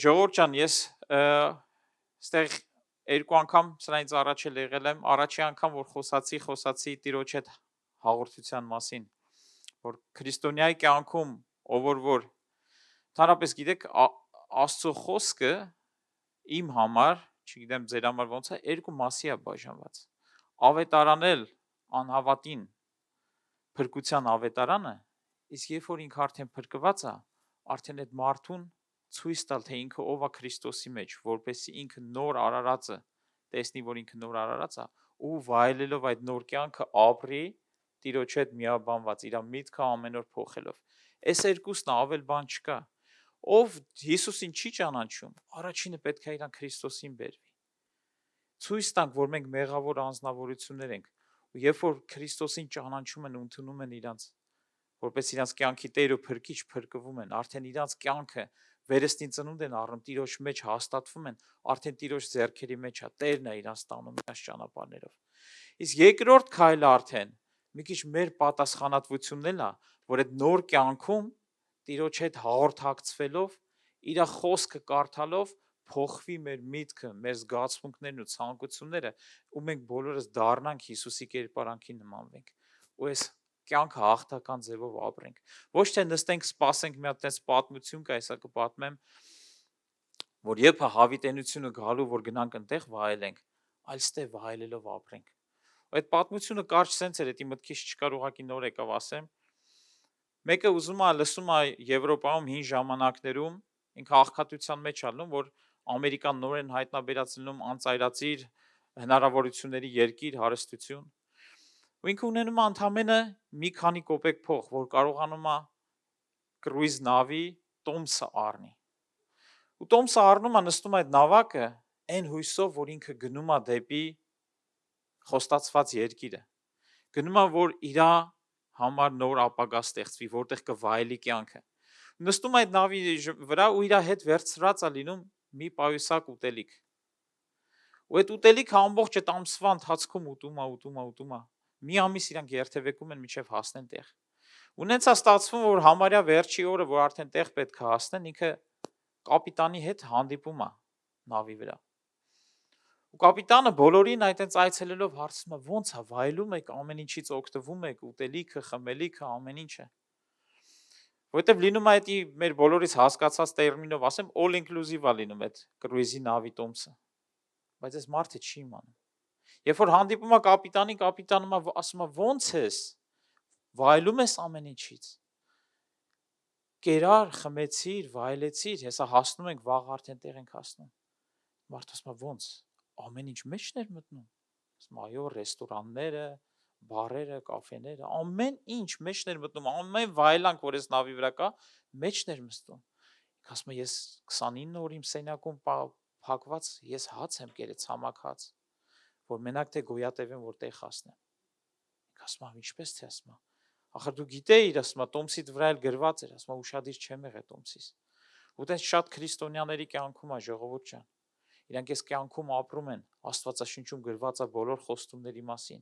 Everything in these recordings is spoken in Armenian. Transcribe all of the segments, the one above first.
Ժողովուրդ ջան, ես ստեղ երկու անգամ սրանից առաջ էլ եղել եմ, առաջի անգամ որ խոսացի Տիրոջ հետ հաղորդության մասին, որ քրիստոնյայի կյանքում ով որ ընդհանրապես գիտեք Աստծո խոսքը իմ համար, չգիտեմ ձեր համար ոնց է, երկու մասի է բաժանված։ Ավետարանել անհավատին փրկության ավետարանը, իսկ երբ որ ինքը արդեն փրկված է, արդեն այդ մարդուն ցույց տալ, թե ինքը ով է Քրիստոսի մեջ, որպեսզի ինքը նոր արարածը տեսնի, որ ինքը նոր արարած է, ու վայելելով այդ նոր կյանքը ապրի Տիրոջ հետ միաբանված, իր միտքը ամեն օր փոխելով։ Այս երկուսն ավել բան չկա։ Ով Հիսուսին չի ճանաչում, առաջինը պետք է իրան Քրիստոսին բերվի։ Ցույց տանք, որ մենք մեղավոր անձնավորություններ ենք, ու երբ որ Քրիստոսին ճանաչում են ու ընդունում են իրանց, որպես իրանց կյանքի Տեր ու Փրկիչ փրկվում են, արդեն իրանց կյանքը վերստին ծնունդ են առնում, Տիրոջ մեջ հաստատվում են, արդեն Տիրոջ ձեռքերի մեջ է, Տերն է իրանց տանում իրանց ճանապարհներով։ Իսկ երկրորդ քայլը արդեն մի քիչ մեր պատասխանատվությունն է, որ այդ նոր կյանքում Տիրոջ հետ հաղորդակցվելով, իր խոսքը կարդալով փոխվի մեր միտքը, մեր զգացմունքներն ու ցանկությունները, ու մենք բոլորս դառնանք Հիսուսի կերպարանքին նմանվենք, ու այս կյանքը հաղթական ձևով ապրենք։ Ոչ թե նստենք, սպասենք մի հատ այս պատմություն կա, հեսա կպատմեմ, որ երբ է հավիտենությունը գալու, որ գնանք այնտեղ վայելենք, այլ ստե վայելելով ապրենք։ Այդ պատմությունը կարճ սենց էր, դա մտքից չկար, ուղղակի նոր եկավ ասեմ։ Մեկը ուզում է լսում է Եվրոպայում հին ժամանակներում, ինքը աղքատության մեջ ալնում, որ Ամերիկան նորեն հայտնաբերած լինում անծայրածիր հնարավորությունների երկիր, հարստություն։ Ու ինքը ունենում է ընդամենը մի քանի կոպեկ փող, որ կարողանում է կրուիզ նավի տոմսը առնի։ Ու տոմսը առնում է, նստում այդ նավակը, այն հույսով, որ ինքը գնում է դեպի խոստացված երկիրը։ Գնում է, որ իր համար նոր ապագա ստեղծվի, որտեղ կվայելի կյանքը։ Նստում այդ նավի վրա ու իր հետ վերցրած է լինում մի պայուսակ ուտելիք։ Ու այդ ուտելիքը ամբողջ այդ ամսվա ընթացքում ուտում է։ Մի ամիս իրանք երթևեկում են մինչև հասնեն տեղ։ Ու նենց է ստացվում, որ համարյա վերջի օրը, որ արդեն տեղ պետք է հասնեն, ինքը կապիտանի հետ հանդիպում է նավի վրա։ Ու կապիտանը բոլորին այդտենց այցելելով հարցնում է, ո՞նց է, վայելում եք, ամեն ինչից օգտվում եք, ուտելիքը, խմելիքը, ամեն ինչը։ Որտեվ լինում է դա մեր բոլորից հասկացած տերմինով ասեմ, all inclusive է լինում այդ կրուիզի նավի տոմսը։ Բայց այս մարդը չի իմանում։ Երբ որ հանդիպում է կապիտանին, կապիտանը ասում է, ո՞նց ես, վայելում ես ամեն ինչից։ Կերար, խմեցիր, վայելեցիր, հեսա հասնում ենք, վաղ արդեն տեղ ենք հասնում։ Մարդը ասում է, ո՞նց, ամեն ինչ մեջն էր մտնում։ Ասում է, այո, ռեստորանները, բարերը, կաֆեները, ամեն ինչ մեջն էր մտնում, ամեն վայելանք, որ այս նավի վրա կա, մեջն էր մտնում։ Ասում է, ես 29 օր իմ սենյակում փակված, ես հաց եմ կերել, ցամաք հաց, որ մենակ թե գոյատևեմ, որ տեղ հասնեմ։ Ասում է, ինչպես թե, ասում է, ախր դու գիտեիր, ասում է, տոմսիդ վրա էլ գրված էր, ասում է, ուշադիր չեմ եղել տոմսից։ Ու տես շատ քրիստոնյաների կյանքում է, ժողովուրդ ջան։ Իրանք այս կյանքում ապրում են, Աստվածաշնչում գրված է բոլոր խոստումների մասին։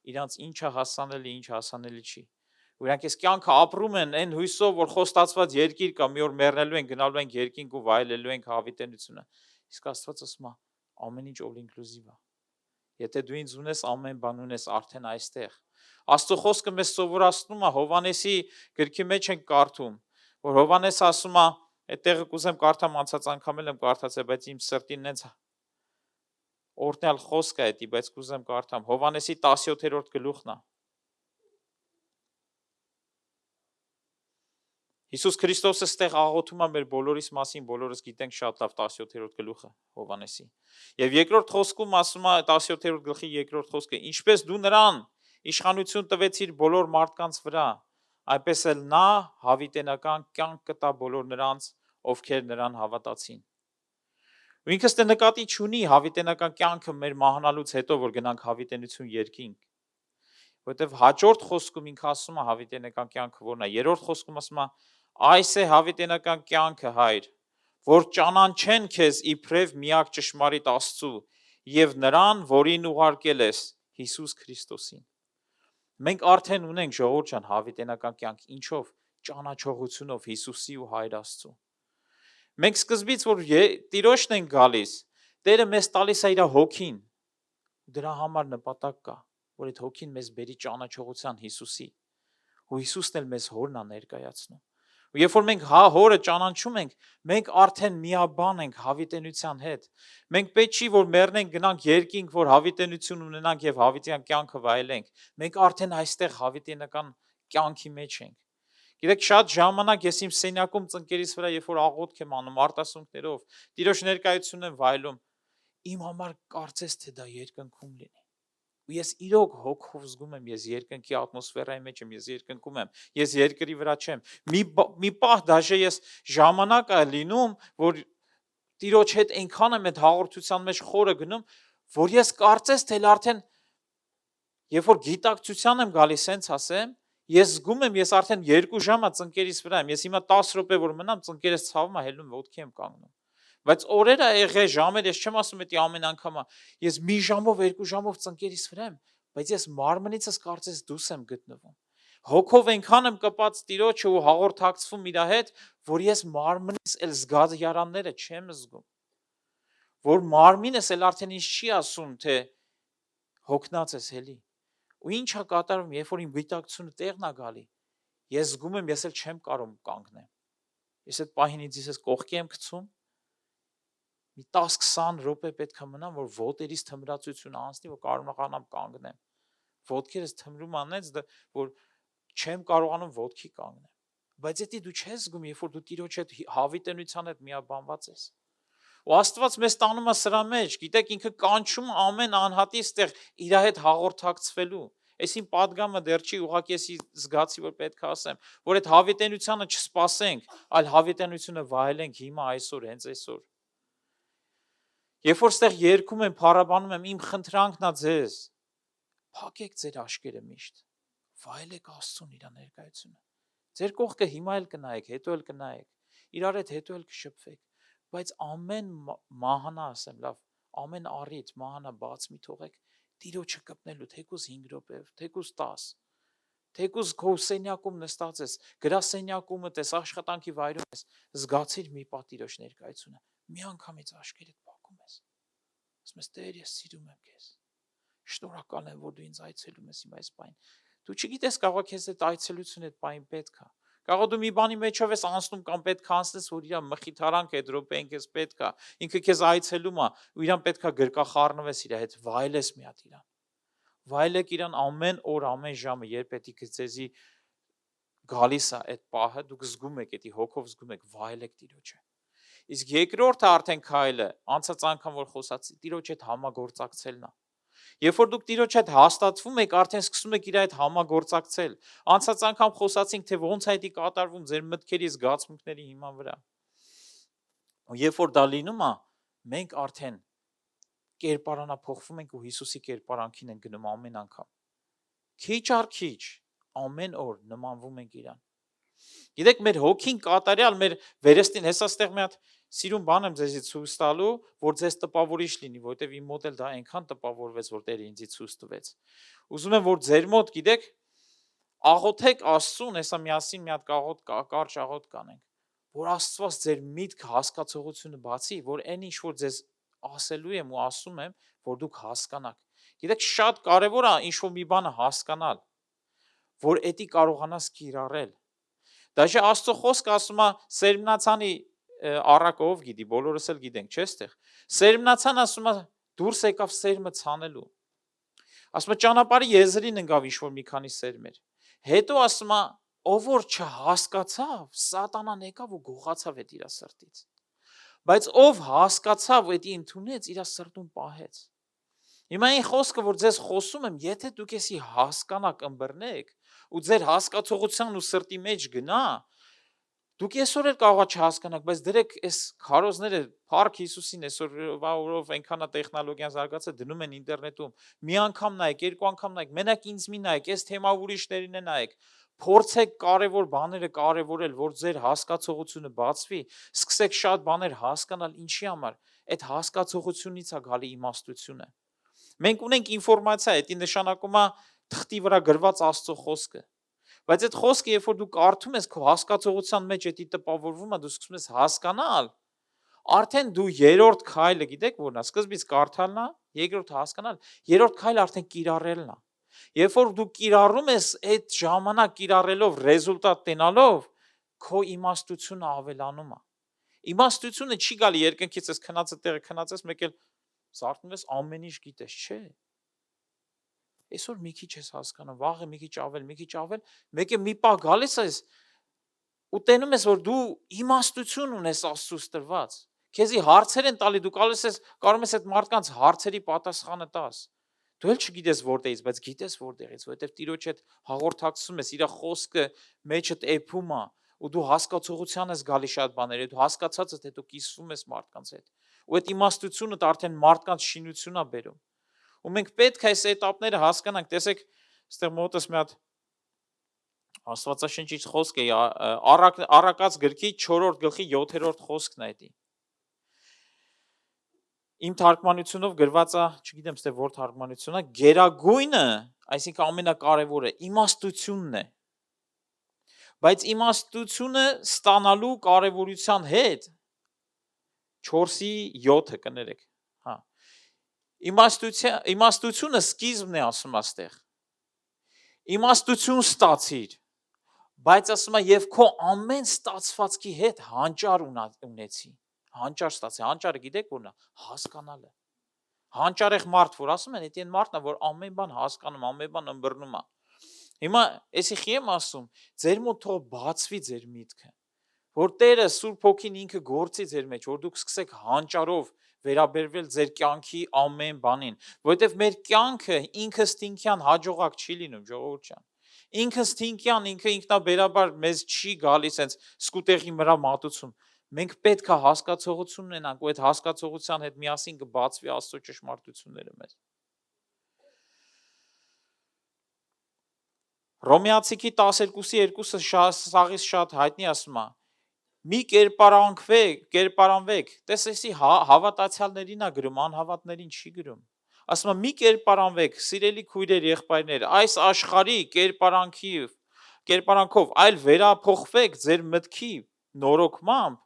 Իրանց ինչը հասանելի, ինչ հասանելի չի։ Ու իրանք այս կյանքը ապրում են այն հույսով, որ խոստացված երկիր կա, մի օր մեռնելու են, գնալու են երկինք ու վայելելու են հավիտենությունը։ Իսկ Աստված ասում է, ամեն ինչ all inclusive է։ Եթե դու ինձ ունես, ամեն բան ունես արդեն այստեղ։ Աստծո խոսքը մեզ սովորացնում է, Հովհաննեսի գրքի մեջ ենք կարդում, որ Հովհաննեսը ասում է, այդտեղը կուզեմ կարդամ, անցած անգամ եմ կարդացել, բայց իմ սրտին նենց օրհնյալ խոսք է դա, բայց կուզեմ կարդամ։ Հովհաննեսի 17-րդ գլուխն է։ Հիսուս Քրիստոսը ստեղ աղոթում է մեր բոլորիս մասին, բոլորս գիտենք շատ լավ 17-րդ գլուխը Հովհաննեսի։ Եվ երկրորդ խոսքում ասում է 17-րդ գլխի երկրորդ խոսքը, ինչպես դու նրան իշխանություն տվեցիր բոլոր մարդկանց վրա, այնպես էլ նա հավիտենական կյանք կտա բոլոր նրանց, ովքեր նրան հավատացին։ Ու ինքս դե նկատի չունի հավիտենական կյանքը մեր մահանալուց հետո, որ գնանք հավիտենություն երկինք։ Որտեվ հաջորդ խոսքում ինքը ասում է հավիտենական կյանքը որն է, երրորդ խոսքում ասում է այս է հավիտենական կյանքը, Հայր, որ ճանաչեն քեզ իբրև միակ ճշմարիտ Աստծու եւ նրան, որին ուղարկել ես, Հիսուս Քրիստոսին։ Մենք արդեն ունենք, ժողովուրդ ջան, հավիտենական կյանք, ինչով, ճանաչողությունով Հիսուսի ու Հայր Աստծու։ Մենք սկզբից որ Տիրոջն ենք գալիս, Տերը մեզ տալիս է իր հոգին։ Դրա համար նպատակ կա, որ այդ հոգին մեզ բերի ճանաչողության Հիսուսի։ Ու Հիսուսն էլ մեզ հորն է ներկայացնում։ Ու երբ որ մենք հորը ճանաչում ենք, մենք արդեն միաբան ենք հավիտենության հետ։ Մենք պետք չի որ մեռնենք գնանք երկինք, որ հավիտենություն ունենանք եւ հավիտյան կյանքը վայելենք։ Մենք արդեն այստեղ հավիտենական կյանքի մեջ ենք։ Գիտեք, շատ ժամանակ ես իմ սենյակում ծնկերիս վրա, երբ որ աղոթք եմ անում արտասունքներով, Տիրոջ ներկայությունն եմ վայելում, իմ համար կարծես թե դա երկնքում լինի։ Ու ես իրոք հոգով զգում եմ, ես երկնքի ատմոսֆերայի մեջ եմ, ես երկնքում եմ, ես երկրի վրա չեմ։ Մի պահ դաժե ես ժամանակ է լինում, որ Տիրոջ հետ այնքան եմ այդ հաղորդության մեջ խորը գնում, որ ես կարծես թե արդեն երբ որ գիտակցության եմ գալիս, հենց ասեմ, ես զգում եմ, ես արդեն 2 ժամ է ծնկերիս վրա եմ, ես հիմա 10 րոպե որ մնամ, ծնկերս ցավում է, հելնում ոտքի եմ կանգնում։ Բայց օրեր է եղել, ժամեր, ես չեմ ասում էդի ամեն անգամա, ես մի ժամով, 2 ժամով ծնկերիս վրա եմ, բայց ես մարմնիցս կարծես դուրս եմ գտնվում։ Հոգով այնքան եմ կպած Տիրոջը ու հաղորդակցվում իր հետ, որ ես մարմնից էլ զգացյարանները չեմ զգում։ Որ մարմինս էլ արդեն ինձ չի ասում, թե հոգնած ես էլի։ Ու ինչ է կատարվում, երբ որ իմ գիտակցությունը տեղն է գալի, ես զգում եմ, ես էլ չեմ կարող կանգնեմ։ Ես այդ պահին ինձ կողքի եմ գցում, մի 10-20 րոպե պետք է մնամ, որ ոտերից թմրացությունը անցնի, որ կարողանամ կանգնեմ։ Ոտքերս թմրում անեց, որ չեմ կարողանում ոտքի կանգնեմ։ Բայց դա դու չես զգում, երբ որ դու Տիրոջ հետ հավիտենության հետ միաբանված ես։ Ու Աստված մեզ տանում է սրա մեջ, գիտեք, ինքը կանչում ամեն անհատի ստեղ իր հետ հաղորդակցվելու։ Այսին падգամը դեռ չի, ուղղակի ես զգացի, որ պետք է ասեմ, որ այդ հավիտենությանը չսպասենք, այլ հավիտենությունը վայելենք հիմա այսօր, հենց այսօր։ Երբ որ ստեղ երգում եմ, փառաբանում եմ, իմ խնդրանքն է ձեզ, փակեք ձեր աշկերը միշտ, վայելեք Աստծուն իր ներկայությունը։ Ձեր կողքը հիմա էլ կնայեք, հետո էլ կնայեք, իրար հետ հետո էլ կշփվեք, բայց ամեն մահանա, ասեմ, լավ, ամեն առիթ մահանա բաց մի թողեք, Տիրոջը կպնելու, թեկուզ 5 րոպե, թեկուզ 10, թեկուզ քո սենյակում նստած ես, գրասենյակումդ ես, աշխատանքի վայրում ես, զգացիր մի պահ Տիրոջ ներկայությունը, մի անգամից աշկերդ փակում ես, ասում ես, Տեր, ես սիրում եմ քեզ, շնորհակալ եմ, որ դու ինձ այցելում ես հիմա այս պահին, դու չգիտես կարող քեզ այդ այցելությունը այդ պահին պետք է, կարող դու մի բանի մեջով ես անցնում կամ պետք է անցնես, որ իր մխիթարանք այդ րոպեին քեզ պետք է, ինքը քեզ այցելում է, ու իրան պետք է գրկախառնվես իր հետ, վայելես մի հատ իրան։ Վայելեք իրան ամեն օր, ամեն ժամը, երբ պետք է ձեզի գալիս է այդ պահը, դուք զգում եք, էդի հոգով զգում եք, վայելեք Տիրոջը։ Իսկ երկրորդը արդեն քայլը, անցած անգամ որ խոսացի, Տիրոջ հետ համագործակցելն է։ Երբ որ դուք Տիրոջ հետ հաստատվում եք, արդեն սկսում եք իր հետ համագործակցել։ Անցած անգամ խոսացինք, թե ոնց է դա կատարվում ձեր մտքերի զգացմունքների հիման վրա։ Ու երբ որ դա լինում է, մենք արդեն կերպարանափոխվում ենք ու Հիսուսի կերպարանքին ենք գնում ամեն անգամ։ Քիչ առ քիչ, ամեն օր նմանվում ենք իրան։ Գիտեք, մեր հոգին կատարյալ, մեր վերստին, հեսա ստեղ մի հատ սիրուն բան եմ ձեզի ցույց տալու, որ ձեզ տպավորիչ լինի, որտեվ իմ մոտ էլ դա այնքան տպավորվեց, որ Տերը ինձ ցույց տվեց։ Ուզում եմ, որ ձեր մոտ, գիտեք, աղոթեք Աստծուն, հեսա միասին մի հատ կարճ աղոթք կանենք, որ Աստված ձեր միտք հասկացողությունը բացի, որ այն ինչ որ ձեզ ասելու եմ ու ասում եմ, որ դուք հասկանաք։ Գիտեք, շատ կարևոր է ինչ որ մի բանը հասկանալ, որ էդի կարողանաս կիրառել։ Դաժե Աստծո խոսքը ասում է Սերմնացանի առակով գիտի, բոլորս էլ գիտենք, չէ՞ ստեղ։ Սերմնացան ասում է դուրս եկավ սերմը ցանելու։ Ասում է ճանապարհի եզրին ընկավ ինչ-որ մի քանի սերմեր։ Հետո ասում է ով որ չհասկացավ, սատանան եկավ ու գողացավ այդ իր սրտից։ Բայց ով հասկացավ, էդի ընդունեց, իր սրտում պահեց։ Հիմա այն խոսքը, որ ձեզ խոսում եմ, եթե դուք էսի հասկանաք, ըմբռնեք ու ձեր հասկացողության ու սրտի մեջ գնա, դուք այսօր էլ կարող եք չհասկանաք, բայց դրեք այս քարոզները Փառք Հիսուսին այսօրվա օրով այնքան է տեխնոլոգիան զարգացել, դնում են ինտերնետում, մի անգամ նայեք, 2 անգամ նայեք, մենակ ինձ մի նայեք, այս թեմա ուրիշներին է նայեք, փորձեք կարևոր բաները կարևորել, որ ձեր հասկացողությունը բացվի, սկսեք շատ բաներ հասկանալ, ինչի համար, այդ հասկացողությունից է գալի իմաստությունը։ Մենք ունենք ինֆորմացիա, դա նշանակում է թղթի վրա գրված Աստծո խոսքը։ Բայց այդ խոսքը, երբ որ դու կարդում ես, քո հասկացողության մեջ դա տպավորվում է, դու սկսում ես հասկանալ, Արդեն դու երրորդ քայլը գիտեք որն է, սկզբից կարդալն է, երկրորդը հասկանալ, երրորդ քայլը արդեն կիրառելն է։ Երբ որ դու կիրառում ես այդ ժամանակ կիրառելով ռեզուլտատ տենալով, քո իմաստությունը ավելանում է։ Իմաստությունը չի գալի երկնքից, ես քնածը տեղը քնածես, մեկ էլ զարթնում ես ամեն ինչ գիտես, չէ։ Այսօր մի քիչ ես հասկանում, վաղը մի քիչ ավել, մեկ է մի պահ գալիս ես ու տենում ես, որ դու իմաստություն ունես Աստծուց տրված։ Քեզի հարցեր են տալի, դու կարող ես այդ մարդկանց հարցերի պատասխանը տաս։ Դու էլ չգիտես որտեղից, բայց գիտես որտեղից, որովհետև Տիրոջ հետ հաղորդակցում ես, իր խոսքը մեջդ էփում է, ու դու հասկացողության ես գալի շատ բաների, դու հասկացածդ հետո կիսվում ես մարդկանց հետ։ Ու այդ իմաստությունդ արդեն մարդկանց շինություն է բերում։ Ու մենք պետք է այս էտապները հասկանանք, տեսեք, այստեղ մոտս մի հատ Աստվածաշնչից խոսք է, Առակաց գրքի 4-րդ գլխի 7-րդ խոսքն է դա։ Իմ թարգմանությունով գրված է, չգիտեմ ստե որ թարգմանությունն է, գերագույնը, այսինքն ամենակարևորը, իմաստությունն է։ Բայց իմաստությունը ստանալու կարևորության հետ 4-ի 7-ը կներեք, հա։ Իմաստությունը սկիզբն է ասում աստեղ։ Իմաստություն ստացիր, բայց ասում է եւ քո ամեն ստացվածքի հետ հանճար ունեցի։ Հանճար ստացի, հանճարը գիտեք որն է, հասկանալը։ Հանճարեղ մարդ, որ ասում են, դա այն մարդն է, որ ամեն բան հասկանում, ամեն բան ըմբռնում է։ Հիմա էսի խի եմ ասում, ձեր մոտ թող բացվի ձեր միտքը, որ Տերը Սուրբ Հոգին ինքը գործի ձեր մեջ, որ դուք սկսեք հանճարով վերաբերվել ձեր կյանքի ամեն բանին, որովհետև մեր կյանքը ինքստինքյան հաջողակ չի լինում, ժողովուրդ ջան։ Ինքստինքյան, ինքը ինքնաբերաբար մեզ չի գալիս հենց սկուտեղի վրա մատուցում։ Մենք պետք է հասկացողություն ունենանք, ու այդ հասկացողության հետ միասին կբացվի Աստծո ճշմարտությունները մեզ։ Հռոմեացիքի 12:2-ը սաղից շատ հայտնի ասում է. մի կերպարանվեք, տեսեսի հավատացյալներին է գրում, անհավատներին չի գրում։ Ասում է մի կերպարանվեք, սիրելի քույրեր, եղբայրներ, այս աշխարհի կերպարանքով, այլ վերափոխվեք ձեր մտքի նորոգմամբ,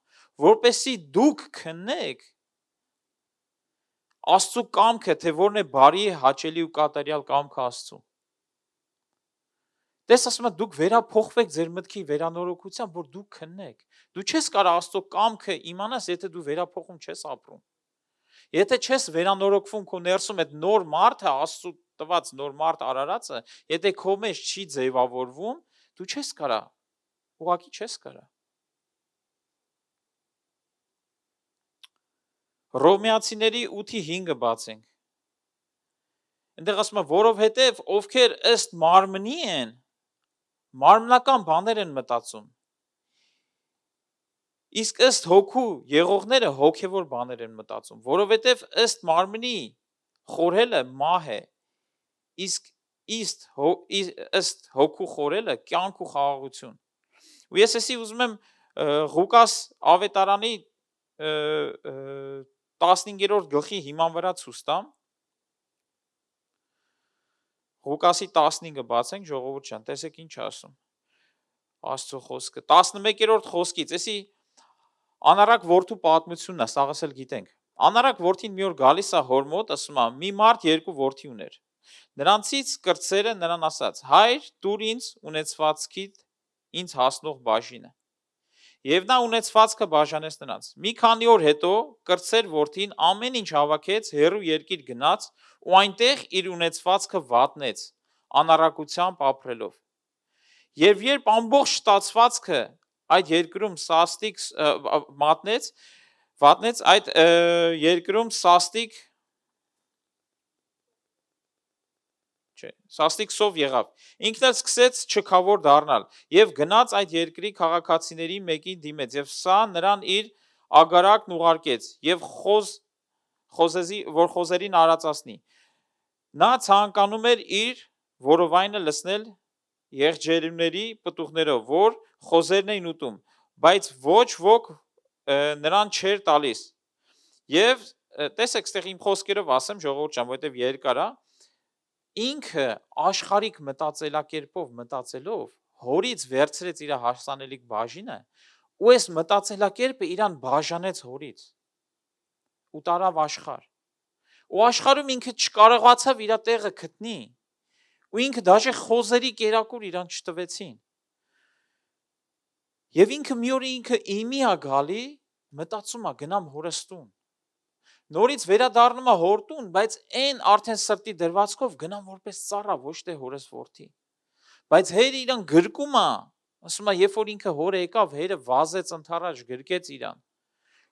որպեսզի դուք քննեք Աստծո կամքը, թե որն է բարի, հաճելի ու կատարյալ կամքը Աստծո։ Տես ասում է դուք վերափոխվեք ձեր մտքի վերանորոգությամբ, որ դուք քննեք։ Դու չես կարող Աստծո կամքը իմանաս, եթե դու վերափոխում չես ապրում։ Եթե չես վերանորոգվում քո ներսում այդ նոր մարդը, Աստծո տված նոր մարդ արարածը, եթե քո մեջ չի ձևավորվում, դու չես կարող, ուղղակի չես կարող։ Հռոմեացիների 8:5-ը բացենք։ Այնտեղ ասում է, որովհետև ովքեր ըստ մարմնի են, մարմնական բաներ են մտածում։ Իսկ ըստ հոգու եղողները հոգևոր բաներ են մտածում, որովհետև ըստ մարմնի խորհելը մահ է, իսկ ըստ հոգու խորհելը կյանք ու խաղաղություն։ Ու ես էսի ուզում եմ Ղուկաս ավետարանի 15-րդ գլխի հիման վրա ցույց տամ։ Ղուկասի 15-ը բացենք, ժողովուրդ ջան, տեսեք ինչ ասում։ Աստծո խոսքը 11-րդ խոսքից, էսի անառակ որդու պատմությունն է, սաղս էլ գիտենք։ Անառակ որդին մի օր գալիս է հոր մոտ, ասում է, մի մարդ երկու որդի ուներ։ Նրանցից կրտսերը նրան ասաց. հայր, տուր ինձ ունեցվածքիդ ինձ հասնող բաժինը։ Եվ նա ունեցվածքը բաժանեց նրանց։ Մի քանի օր հետո կրտսեր որդին ամեն ինչ հավաքեց, հեռու երկիր գնաց ու այնտեղ իր ունեցվածքը վատնեց, անառակությամբ ապրելով։ Եվ երբ ամբողջ ստացվածքը այդ երկրում սաստիկ վատնեց, այդ երկրում սաստիկ սով եղավ։ Ինքն էլ սկսեց չքավոր դառնալ եւ գնաց այդ երկրի քաղաքացիների մեկին դիմեց եւ սա նրան իր ագարակն ուղարկեց եւ որ խոզերին արածացնի։ Նա ցանկանում էր իր որովայնը լցնել եղջերուների պտուղներով, որ խոզերն էին ուտում, բայց ոչ ոք նրան չէր տալիս։ Եվ տեսեք, այստեղ իմ խոսքերով ասեմ, ժողովուրդ ջան, որովհետեւ երկար է, ինքը աշխարհիկ մտածելակերպով մտածելով հորից վերցրեց իր հասանելիք բաժինը ու այս մտածելակերպը իրան բաժանեց հորից։ ու տարավ աշխարհ։ Ու աշխարհում ինքը չկարողացավ իր տեղը գտնի։ Ու ինքը դաժե խոզերի կերակուր իրան չտվեցին։ Եվ ինքը մի օր ինքը իմի է գալի, մտածում է գնամ հորս տուն։ Նորից վերադառնում է հոր տուն, բայց այն արդեն սրտի դրվածքով գնամ որպես ծառա, ոչ թե հորս որդի։ Բայց հերը իրան գրկում է, ասում է, երբ որ ինքը հորը եկավ, հերը վազեց ընդառաջ, գրկեց իրան։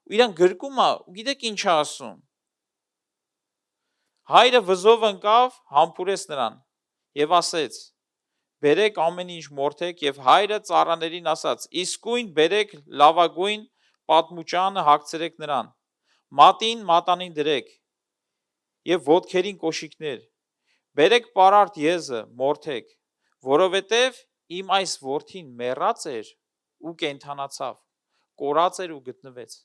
Ու իրան գրկում է, ու գիտեք ինչ է ասում։ Հայրը վզով ընկավ, համբուրեց նրան եւ ասեց. «Բերեք ամեն ինչ մորթեք», եւ հայրը ծառաներին ասաց. «Իսկույն բերեք լավագույն պատմուճանը հագցրեք նրան, մատին մատանին դրեք եւ ոտքերին կոշիկներ, բերեք պարարտ եզը մորթեք, որովհետեւ իմ այս որդին մեռած էր ու կենդանացավ, կորած էր ու գտնվեց»։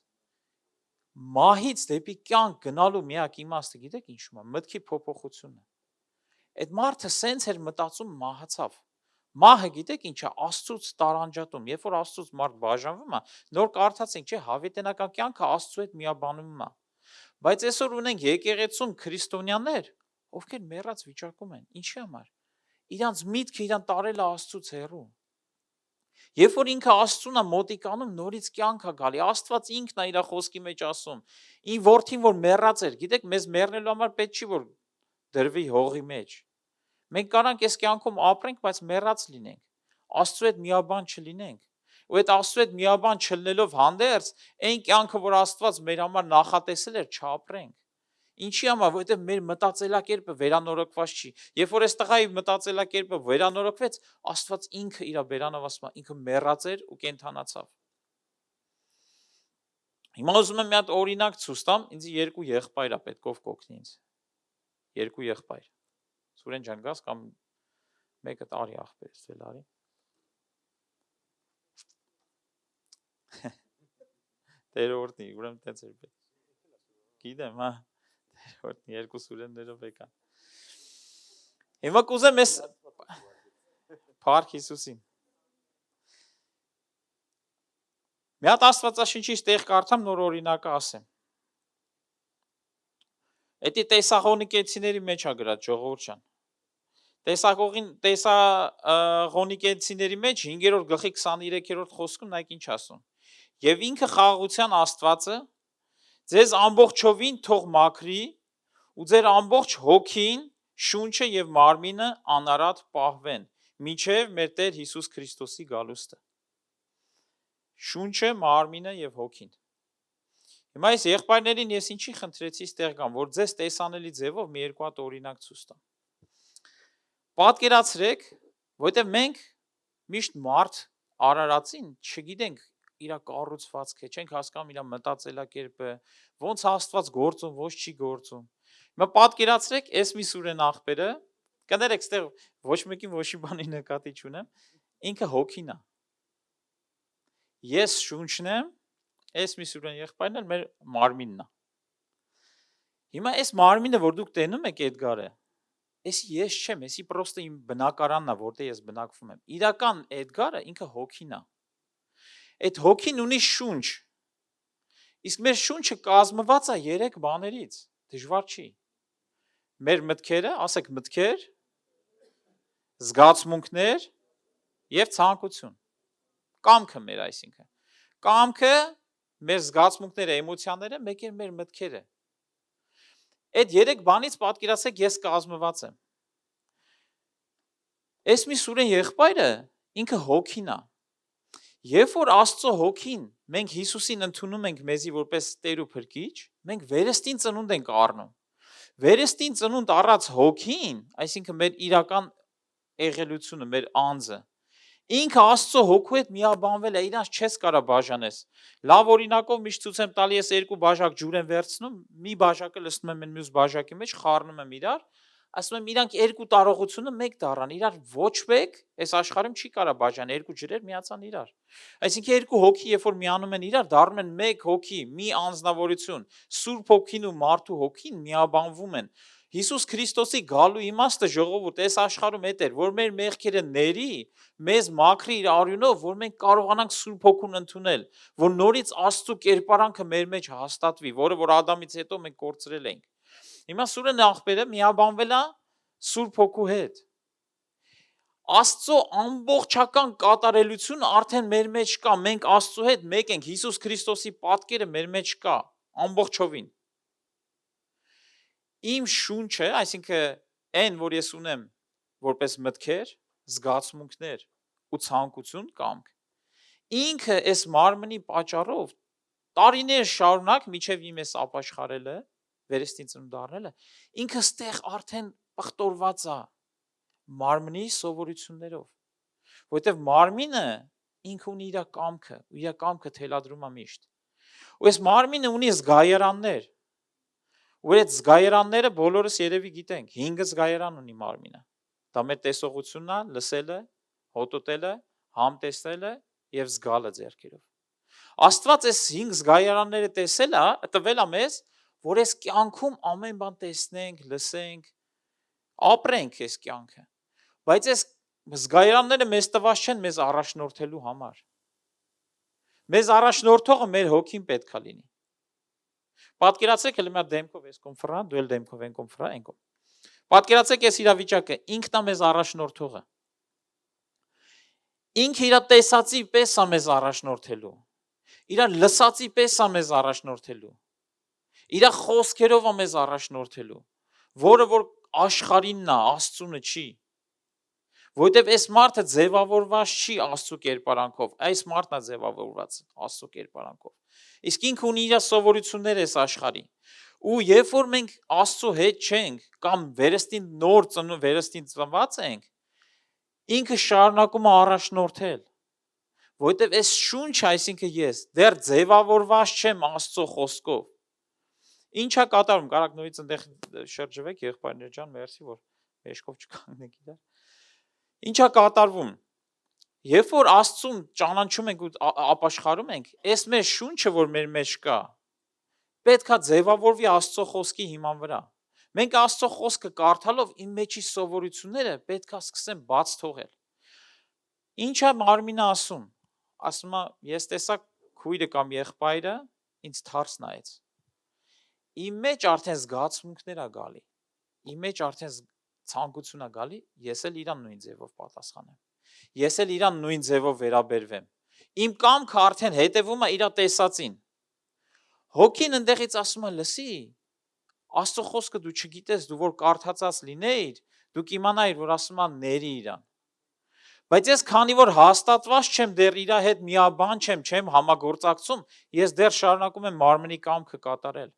Մահից դեպի կյանք գնալու միակ իմաստը գիտեք ինչու՞մ է, մտքի փոփոխությունը։ Այդ մարդը սենց էր մտածում, մահացավ։ Մահը գիտեք ինչ է, Աստծուց տարանջատում, երբ որ Աստծուց մարդ բաժանվում է, նոր կարդացինք, չէ, հավիտենական կյանքը Աստծու հետ միաբանվում է։ Բայց այսօր ունենք եկեղեցում քրիստոնյաներ, ովքեր մեռած վիճակում են, ինչի համար։ Իրանց միտքը իրան տարել է Աստծուց հեռու։ Երբ որ ինքը Աստծուն է մոտիկանում, նորից կյանք է գալի, Աստված ինքն է իր խոսքի մեջ ասում, ին որդին որ մեռած էր, գիտեք, մեզ մեռնելու համար պետք չի որ դրվի հողի մեջ։ Մենք կարանք այս կյանքում ապրենք, բայց մեռած լինենք, Աստծու հետ միաբան չլինենք։ Ու այդ Աստծու հետ միաբան չլինելով հանդերձ, այն կյանքը, որ Աստված մեր համար նախատեսել էր, չապրենք։ Ինչի համար, որովհետև մեր մտածելակերպը վերանորոգված չի։ Երբ որ այս տղայի մտածելակերպը վերանորոգվեց, Աստված ինքը իր բերանով ասում է, ինքը մեռած էր ու կենդանացավ։ Հիմա ուզում եմ մի հատ օրինակ ցույց տամ, ինձ երկու եղբայր է պետքով կօգնի ինձ։ Երկու եղբայր։ Սուրեն ջան, գաս կամ մեկը տարի ախպերս դել արի։ Տերորդնի, ուրեմն տենց էր պետք։ Գիտեմ, հա։ Տերորդնի երկու սուրեններով եկան։ Հիմա կուզեմ ես Փառք Հիսուսին։ Մի հատ Աստվածաշնչից տեղ կարդամ, նոր օրինակը ասեմ։ Էդի Տեսաղոնիկեցիների մեջ է գրած ժողովուրդ ջան։ Տեսաղոնիկեցիների մեջ 5-րդ գլխի 23-րդ խոսքում նայեք ինչ ասում։ Եվ ինքը խաղաղության Աստվածը ձեզ ամբողջովին թող մաքրի ու ձեր ամբողջ հոգին, շունչը եւ մարմինը անարատ պահվեն, մինչեւ մեր Տեր Հիսուս Քրիստոսի գալուստը։ Շունչը, մարմինը եւ հոգին։ Հիմա այս եղբայրներին ես ինչի խնդրեցի ստեղ գամ, որ ձեզ տեսանելի ձևով մի երկու հատ օրինակ ցույց տամ։ Պատկերացրեք, որովհետեւ մենք միշտ մարդ Արարածին չգիտենք իր կառուցվածքը, չենք հասկանում իր մտածելակերպը, ոնց Աստված գործում, ոնց չի գործում։ Հիմա պատկերացրեք, այս մի սուրեն աղբերը, կներեք, ստեղ ոչ մեկին ոչի բանի նկատի չունեմ, ինքը հոգին է։ Ես շունչն եմ, այս մի սուրեն եղբայրն էլ մեր մարմինն է։ Հիմա այս մարմինը, որ դուք տենում եք Էդգարը, այս ես չեմ, էսի պրոստը իմ բնակարանն է, որտեղ ես բնակվում եմ։ Իրական Էդգարը ինքը հոգին է։ Այդ հոգին ունի շունչ։ Իսկ մեր շունչը կազմված է 3 բաներից, դժվար չի։ Մեր մտքերը, ասեք մտքեր, զգացմունքներ եւ ցանկություն։ Կամքը մեր, այսինքն։ Կամքը, մեր զգացմունքները, էմոցիաները, մեկ էլ մեր մտքերը։ Այդ 3 բանից պատկերացրեք ես կազմված եմ։ Այս մի սուրեն եղբայրը ինքը հոգին է։ Երբ որ Աստծո հոգին մենք Հիսուսին ընդունում ենք մեզի որպես Տեր ու Փրկիչ, մենք վերստին ծնունդ ենք առնում։ Վերստին ծնունդ առած հոգին, այսինքն մեր իրական եղելությունը, մեր անձը, ինքը Աստծո հոգու հետ միաբանվել է, իրանց չես կարա բաժանես։ Լավ օրինակով միշտ ցույց եմ տալի, ես 2 բաժակ ջուր եմ վերցնում, մի բաժակը լցնում եմ մյուս բաժակի մեջ, խառնում եմ իրար, ասում եմ իրանք 2 տարողությունը 1 դառան, իրար ոչ մեկ այս աշխարհում չի կարա բաժանել, 2 ջրեր միացան իրար։ Այսինքն 2 հոգի, երբ որ միանում են իրար, դառնում են 1 հոգի, մի անձնավորություն, Սուրբ հոգին ու մարդու հոգին միաբանվում են։ Հիսուս Քրիստոսի գալու իմաստը ժողովուրդ այս աշխարհում էդ էր, որ մեր մեղքերը ների, մեզ մաքրի իր արյունով, որ մենք կարողանանք Սուրբ Հոգուն ընդունել, որ նորից Աստծո կերպարանքը մեր մեջ հաստատվի, որը որ Ադամից հետո մենք կորցրել ենք։ Հիմա Սուրը Նախբերը միաբանվել է Սուրբ Հոգու հետ։ Աստծո ամբողջական կատարելությունը արդեն մեր մեջ կա, մենք Աստծո հետ մեկ ենք, Հիսուս Քրիստոսի պատկերը մեր մեջ կա, ամբողջովին։ Իմ շունչը, այսինքն այն, որ ես ունեմ որպես մտքեր, զգացմունքներ ու ցանկություն կամք, ինքը այս մարմնի պատճառով տարիներ շարունակ միջև իմ ես ապաշխարելը, վերստին ծնունդ առնելը, ինքը ստեղ արդեն պղտորված է մարմնի սովորություններով, որովհետև մարմինը ինքը ունի իր կամքը, ու իր կամքը թելադրում է միշտ։ Ու այս մարմինը ունի զգայարաններ, ու այդ զգայարանները բոլորս երևի գիտենք, 5 զգայարան ունի մարմինը։ Դա մեր տեսողությունն է, լսելը, հոտոտելը, համտեսելը եւ զգալը ձեռքերով։ Աստված այս 5 զգայարանները տեսել է, տվել է մեզ, որ այս կյանքում ամեն բան տեսնենք, լսենք, ապրենք այս կյանքը։ Բայց այս զգայարանները մեզ տված չեն մեզ առաջնորդելու համար։ Մեզ առաջնորդողը մեր հոգին պետք է լինի։ Պատկերացրեք հենց մի դեմքով ես կոնֆերանս, դու էլ դեմքով են կոնֆերանս, ենքով։ Պատկերացրեք այս իրավիճակը, ինքն է մեզ առաջնորդողը։ Ինքը իր տեսածի պես է մեզ առաջնորդելու։ Իր լսածի պես է մեզ առաջնորդելու։ Իր խոսքերով է մեզ առաջնորդելու, որը որ աշխարհինն է, Աստծունը չի։ Որովհետև այս մարդը ձևավորված չի Աստծո կերպարանքով, այս մարդն է ձևավորված Աստծո կերպարանքով։ Իսկ ինքը ունի իր սովորությունները այս աշխարհի։ Ու երբ որ մենք Աստծո հետ չենք կամ վերստին նոր վերստին ծնված ենք, ինքը շարունակում է առաջնորդել։ Որովհետև այս շունչը, այսինքն ես, դեռ ձևավորված չեմ Աստծո խոսքով։ Ինչա կատարում, կարաք նորից այնտեղ շրջվեք, եղբայրներ ջան, մերսի, որ մեջքով չկանգնեք իրար։ Ինչա կատարվում։ Երբ որ Աստծուն ճանաչում ենք ու ապաշխարում ենք, այս մեր շունչը, որ մեր մեջ կա, պետքա ձևավորվի Աստծո խոսքի հիման վրա։ Մենք Աստծո խոսքը կարդալով իմ մեջի սովորությունները պետքա սկսեմ բաց թողել։ Ինչա մարմինը ասում։ Ասում է, ես տեսա քույրը կամ եղբայրը ինձ թարս նայեց։ Իմ մեջ արդեն զգացմունքներ է գալի։ Իմ մեջ արդեն ցանկություն է գալի, ես էլ իրան նույն ձևով պատասխանեմ։ Ես էլ իրան նույն ձևով վերաբերվեմ։ Իմ կամքը արդեն հետևում է իր տեսածին։ Հոգին ընդեղից ասում է, լսի, Աստծո խոսքը դու չգիտես, դու որ կարդացած լինեիր, դու կիմանայիր, որ ասում է ների իրան։ Բայց ես քանի որ հաստատված չեմ, դեռ իր հետ միաբան չեմ համագործակցում, ես դեռ շարունակում եմ մարմնի կամքը կատարել։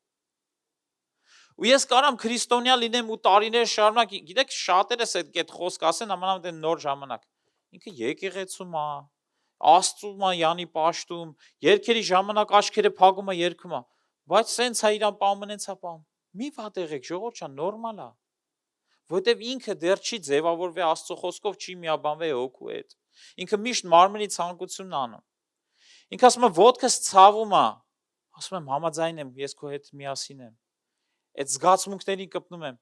Ու ես կարամ քրիստոնյա լինեմ ու տարիներ շարունակ, գիտեք, շատերս այդ խոսք ասեն, ամանավանդ նոր ժամանակ։ Ինքը եկեղեցում է, Աստծում է, յանի պաշտում, երգերի ժամանակ աչքերը փակում է, երգում է, բայց սենց է իրան պահում, ընենց է պահում։ Մի վատեղեք, ժողովուրդ ջան, նորմալ է։ Որտեվ ինքը դեռ չի ձևավորվի Աստծո խոսքով, չի միաբանվի հոգու հետ։ Ինքը միշտ մարմնի ցանկությունն անում։ Ինքը ասում է, ոտքս ցավում է, ասում եմ, համաձայն եմ, ես քո հետ միասին եմ։ Այդ զգացմունքներին կպնում եմ։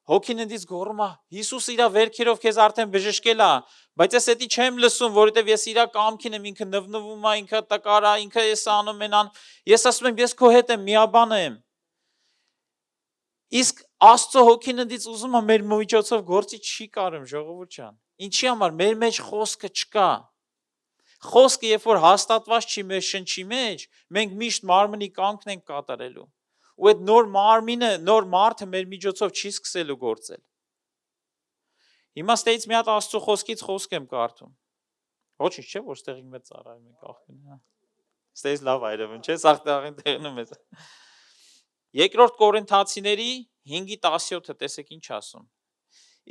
Հոգին ընդից գոռում է, Հիսուս իր վերքերով քեզ արդեն բժշկել է, բայց ես էդի չեմ լսում, որովհետև ես իր կամքին եմ, ինքը նվնվում է, ինքը տկար է, ինքը ես անում են, ես ասում եմ, ես քո հետ եմ, միաբան եմ։ Իսկ Աստծո հոգին ընդից ուզում է մեր միջոցով գործի չի կարում, ժողովուրդ ջան։ Ինչի համար մեր մեջ խոսքը չկա։ Խոսքը երբ որ հաստատված չի մեր շնչի մեջ, մենք միշտ մարմնի կամքն ենք կատարելու։ Ու այդ նոր մարմինը, նոր մարդը մեր միջոցով չի սկսելու գործել։ Հիմա ստեից մի հատ Աստծո խոսքից խոսք եմ կարդում։ Ոչինչ չէ, որ ստեղին մեծ ծառայում ենք աղբին։ Ստեից լավ այրևն չէ, սաղտաղին տեղնում է։ Երկրորդ Կորինթացիների 5:17-ը տեսեք ինչ ասում։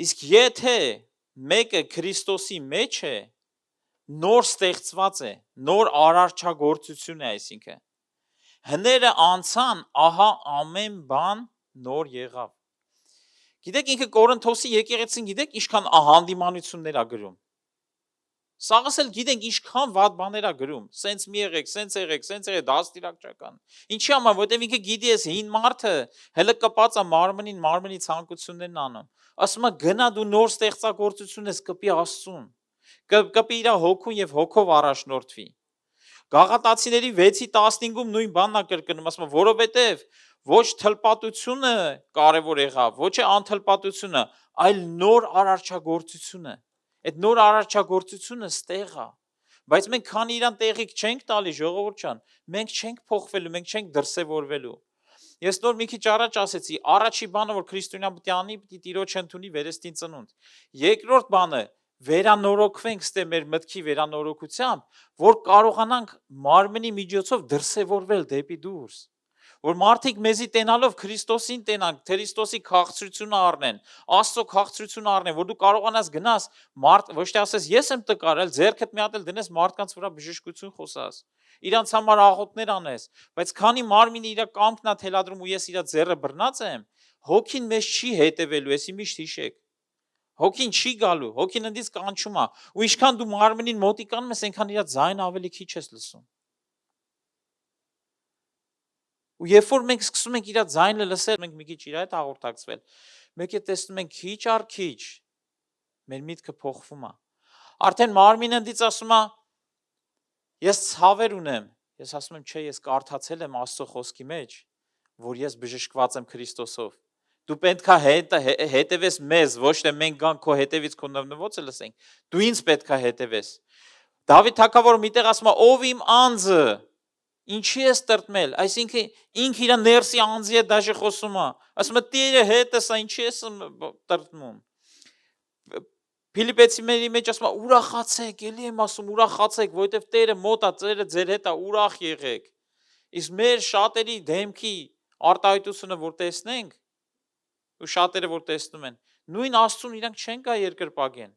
Իսկ եթե մեկը Քրիստոսի մեջ է, նոր ստեղծված է, նոր արարչագործություն է, այսինքն հները անցան, ահա ամեն բան նոր եղավ։ Գիտեք ինքը Կորինթոսի եկեղեցին գիտեք ինչքան հանդիմանություններ ա գրում։ Սաղս էլ գիտենք ինչքան վատ բաներ ա գրում, սենց մի եղեք, սենց եղեք, դաստիարակչական։ Ինչի համար, որտեղ ինքը գիտի էս հին մարդը հələ կպած ա մարմնի ցանկություններն անում։ Ասում ա գնա դու նոր ստեղծագործություն ես կպի Աստծուն։ Կպի իր հոգուն եւ հոգով առաջնորդվի։ Գաղատացիների 6:15-ում նույն բանն ա կրկնում, ասում ա որովհետեւ ոչ թլպատությունը կարևոր եղավ, ոչ է անթլպատությունը, այլ նոր արարչագործությունը։ Այդ նոր արարչագործությունը ստեղ է, բայց մենք քանի իրան տեղիք չենք տալի ժողովուրդ ջան, մենք չենք փոխվելու, մենք չենք դրսևորվելու։ Ես նոր մի քիչ առաջ ասեցի, առաջի բանը որ քրիստոնյան պետք է անի, պետք է Տիրոջ ընդունի վերստին ծնունդ։ Երկրորդ բանը վերանորոգվենք ստե մեր մտքի վերանորոգությամբ, որ կարողանանք մարմնի միջոցով դրսևորվել դեպի դուրս։ Որ մարդիկ մեզի տենալով Քրիստոսին տենան, Քրիստոսի քաղցրությունը առնեն, Աստծո քաղցրությունը առնեն, որ դու կարողանաս գնաս մարդ, ոչ թե ասես ես եմ տկար, այլ ձեռքդ մի հատ էլ դնես մարդկանց վրա բժշկություն խոսաս, իրանց համար աղոթներ անես, բայց քանի մարմինը իր կամքն ա թելադրում ու ես իր ձեռը բռնած եմ, հոգին մեզ չի հետևելու, էսի միշտ հիշեք։ Հոգին չի գալու, հոգին ընդից կանչում ա, ու ինչքան դու մարմնին մոտիկանում ես, այնքան իր ձայնը ավելի քիչ ես լսում։ Ու երբ որ մենք սկսում ենք իր ձայնը լսել, մենք մի քիչ իր հետ հաղորդակցվել, մեկ է տեսնում ենք քիչ առ քիչ մեր միտքը փոխվում է։ Արդեն մարմինը ընդից ասում է ես ցավեր ունեմ, ես ասում եմ չէ, ես կարդացել եմ Աստծո խոսքի մեջ, որ ես բժշկված եմ Քրիստոսով։ Դու պետքա հետևես մեզ, ոչ թե մենք գանք քո հետևից քո նվնվոցը լսենք։ Դու ինձ պետքա հետևես։ Դավիթ թագավորը միտեղ ասում է ով իմ անձը ինչի ես տրտմել, այսինքն ինքը իր ներսի անձի հետ դաժե խոսում է, ասում է Տերը հետս է, ինչի ես տրտմում։ Փիլիպեցիների մեջ ասում է ուրախացեք, էլի եմ ասում ուրախացեք, որովհետև Տերը մոտ է, Տերը ձեր հետ է, ուրախ եղեք։ Իսկ մեր շատերի դեմքի արտահայտությունը որ տեսնենք, ու շատերը որ տեսնում են, նույն Աստծուն իրանք չեն գա երկրպագեն։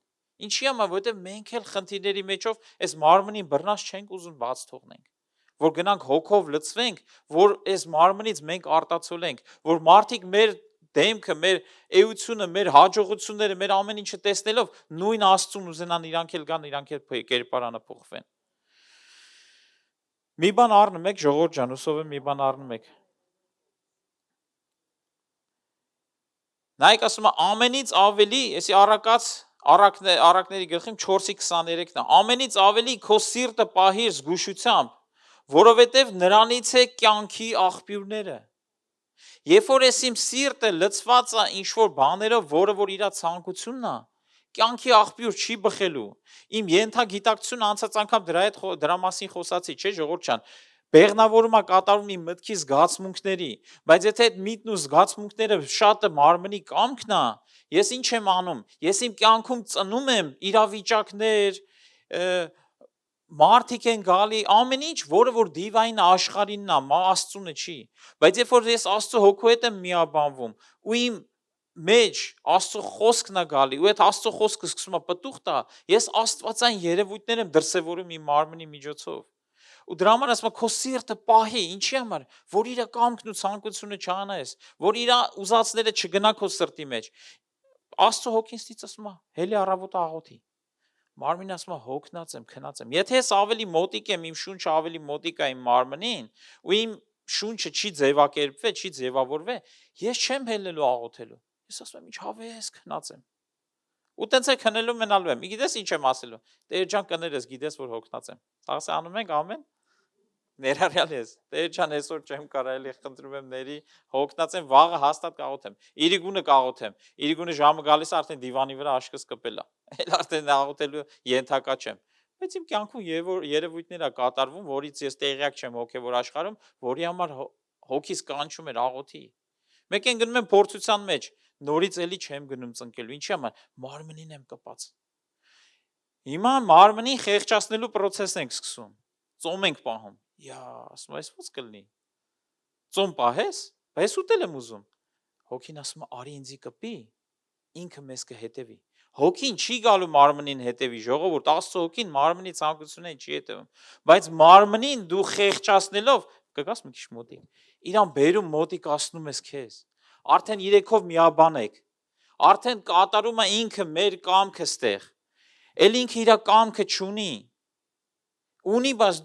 Ինչի համար, որովհետև մենք էլ խնդիրների մեջով այս մարմնին բռնած չենք ուզում բաց թողնենք, որ գնանք հոգով լցվենք, որ այս մարմնից մենք արտացոլենք, որ մարդիկ մեր դեմքը, մեր էությունը, մեր հաջողությունները, մեր ամեն ինչը տեսնելով նույն Աստծուն ուզենան իրանք էլ գան, իրանք էլ կերպարանը փոխվեն։ Մի բան առնում եք, ժողովուրդ ջան, ուսով եմ մի բան առնում եք։ Նայեք ասում է ամենից ավելի, եսի առակների գլխին 4:23-ն է, ամենից ավելի քո սիրտը պահիր զգուշությամբ, որովհետև նրանից է կյանքի աղբյուրները։ Երբ որ ես իմ սիրտը լցված է ինչ-որ բաներով, որը որ իր ցանկությունն է, կյանքի աղբյուր չի բխելու։ Իմ ենթագիտակցությունը անցած անգամ դրա մասին խոսացի, չէ՞ ժողովուրդ ջան։ Բեղնավորում է կատարում իմ մտքի զգացմունքների, բայց եթե այդ միտն ու զգացմունքները շատը մարմնի կամքն է, ես ինչ եմ անում, ես իմ կյանքում ծնում եմ իրավիճակներ, մարդիկ են գալի, ամեն ինչ, որը որ դիվային աշխարհինն է, Աստծունը չի, բայց երբ որ ես Աստծո հոգու հետ եմ միաբանվում ու իմ մեջ Աստծո խոսքն է գալի ու այդ Աստծո խոսքը սկսում է պտուղ տա, ես աստվածային երևույթներ եմ դրսևորում իմ մարմնի միջոցով։ Ու դրա համար ասում եմ քո սիրտը պահի, ինչի համար, որ իր կամքն ու ցանկությունը չանես, որ իր ուզածները չգնա քո սրտի մեջ։ Աստծո հոգին ստից ասում է, հելի առավոտ աղոթի։ Մարմինը ասում է հոգնած եմ, քնած եմ։ Եթե ես ավելի մոտիկ եմ, իմ շունչը ավելի մոտիկ է իմ մարմնին, ու իմ շունչը չի ձևակերպվել, չի ձևավորվել, ես չեմ հելնելու աղոթելու։ Ես ասում եմ, ինչ հավես, քնած եմ։ Ու տենց է քնելու մնալու եմ։ Գիտես ինչ եմ ասելու։ Տեր ջան կներես, գիտես որ հոգնած եմ։ Սաղս անում ենք ամեն։ Ներառյալ ես։ Տեր ջան, այսօր չեմ կարելի, խնդրում եմ ների, հոգնած եմ, վաղը հաստատ կաղոթեմ։ Իրիկունը կաղոթեմ։ Իրիկունը ժամը գալիս արդեն դիվանի վրա աշկս կպել է։ Էլ արդեն աղոթելու ենթակա չեմ։ Բայց իմ կյանքում երևույթներ է կատարվում, որից ես տեղյակ չեմ հոգևոր աշխարհում, որի համար հոգիս կանչում էր աղոթի։ Մեկ են գնում եմ փորձության մեջ, նորից էլի չեմ գնում ծնկելու։ Ինչի համար մարմնին եմ կպած։ Հիմա մարմնին խեղճացնելու process-ն ենք սկսում։ Ծոմ ենք պահում։ Ասում այս ո՞նց կլինի։ Ծոմ պահես, բայց ուտել եմ ուզում։ Հոգին ասում է արի ինձի կպի, ինքը մեզ կհետևի։ Հոգին չի գալու մարմնին հետևի, ժողովուրդ, Աստծո հոգին մարմնի ցանկություններին չի հետևում, բայց մարմնին դու խեղճացնելով կգաս մի քիչ մոտիկ։ Իրան բերում մոտիկացնում ես քեզ։ Արդեն երեքով միաբան եք։ Արդեն կատարում է ինքը մեր կամքը ստեղ։ Էլ ինքը իր կամքը չունի։ Ունի, բայց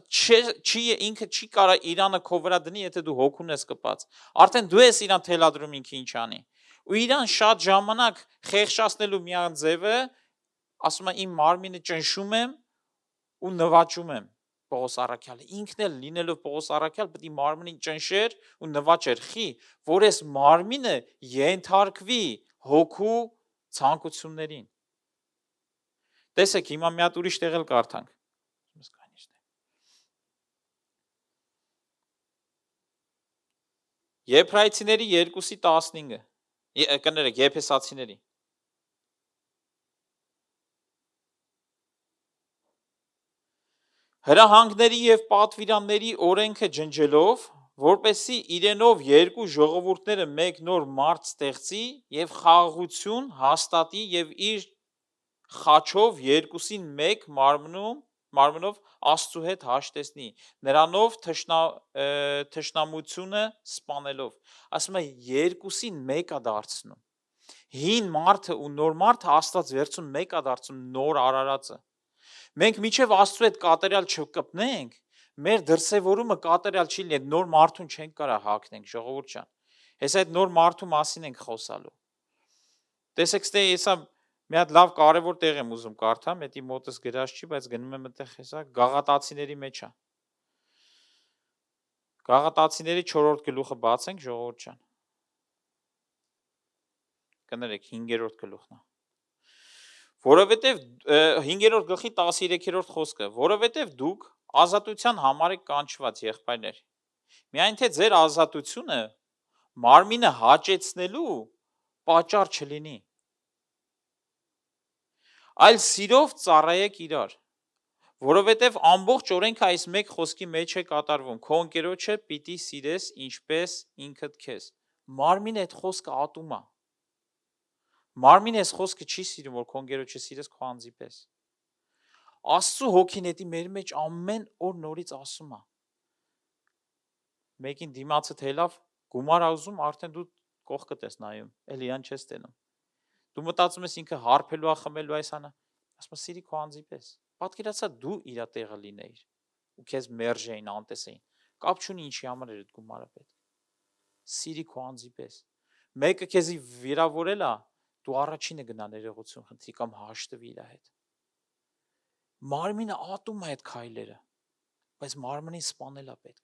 ինքը չի կարա իրանը քո վրա դնի, եթե դու հոգուն ես կպած։ Արդեն դու ես իրան թելադրում ինքը ինչ անի։ Ու իրան շատ ժամանակ խեղճացնելու միան ձևը, ասում է իմ մարմինը ճնշում եմ ու նվաճում եմ Պողոս առաքյալը։ Ինքն էլ լինելով Պողոս առաքյալ պետք է մարմինին ճնշեր ու նվաճեր, խի, որ այս մարմինը ենթարկվի հոգու ցանկություններին։ Տեսեք, հիմա մի հատ ուրիշ տեղ էլ կարդանք։ Եբրայեցիների 2:15, կներեք, Եփեսացիների։ Հրահանգների եւ պատվիրանների օրենքը ջնջելով, որպեսզի իրենով երկու ժողովուրդները մեկ նոր մարդ ստեղծի եւ խաղաղություն հաստատի եւ իր խաչով երկուսին մեկ մարմնով Աստծու հետ հաշտեցնի, նրանով թշնամությունը սպանելով։ Ասում է երկուսին մեկա դարձնում։ Հին մարդը ու նոր մարդը Աստված վերցում մեկա դարձնում նոր արարածը։ Մենք միջև Աստծու հետ կատարյալ չկպնենք, մեր դրսևորումը կատարյալ չի լինի, նոր մարդուն չենք կարա հագնենք, ժողովուրդ ջան։ Հեսա այդ նոր մարդու մասին ենք խոսալու։ Տեսեք, ստե եսա մի հատ լավ կարևոր տեղ եմ ուզում կարդամ, դա մոտս գրած չի, բայց գնում եմ այդտեղ հեսա Գաղատացիների մեջ է։ Գաղատացիների 4-րդ գլուխը բացենք, ժողովուրդ ջան։ Կներեք 5-րդ գլուխն է։ Որովհետև 5-րդ գլխի 13-րդ խոսքը, որովհետև դուք ազատության համար եք կանչված, եղբայրներ։ Միայն թե ձեր ազատությունը մարմինը հաճեցնելու պատճառ չլինի։ Այլ սիրով ծառայեք իրար, որովհետև ամբողջ օրենքը այս մեկ խոսքի մեջ է կատարվում, քո ընկերոջը պիտի սիրես ինչպես ինքդ քեզ։ Մարմին այդ խոսքը ատում է։ Մարմին այս խոսքը չի սիրում, որ քո ընկերոջը սիրես քո անձի պես։ Աստծու հոգին էդի մեր մեջ ամեն օր նորից ասում է։ Մեկին դիմացը թելավ, գումար ուզում, արդեն դու կողքդ ես նայում, էլ իրան չես տենում։ Դու մտածում ես ինքը հարբելու է, խմելու այս անա, ասում սիրի քո անձի պես։ Պատկերացա դու իր տեղը լինեիր ու քեզ մերժեին, անտեսեին։ Կապ չունի ինչի համար էր այդ գումարը պետք։ Սիրի քո անձի պես։ Մեկը քեզի վիրավորել է, դու առաջինը գնա ներողություն խնդրի կամ հաշտվի իր հետ։ Մարմինը ատում է այդ քայլերը, բայց մարմնին սպանել է պետք։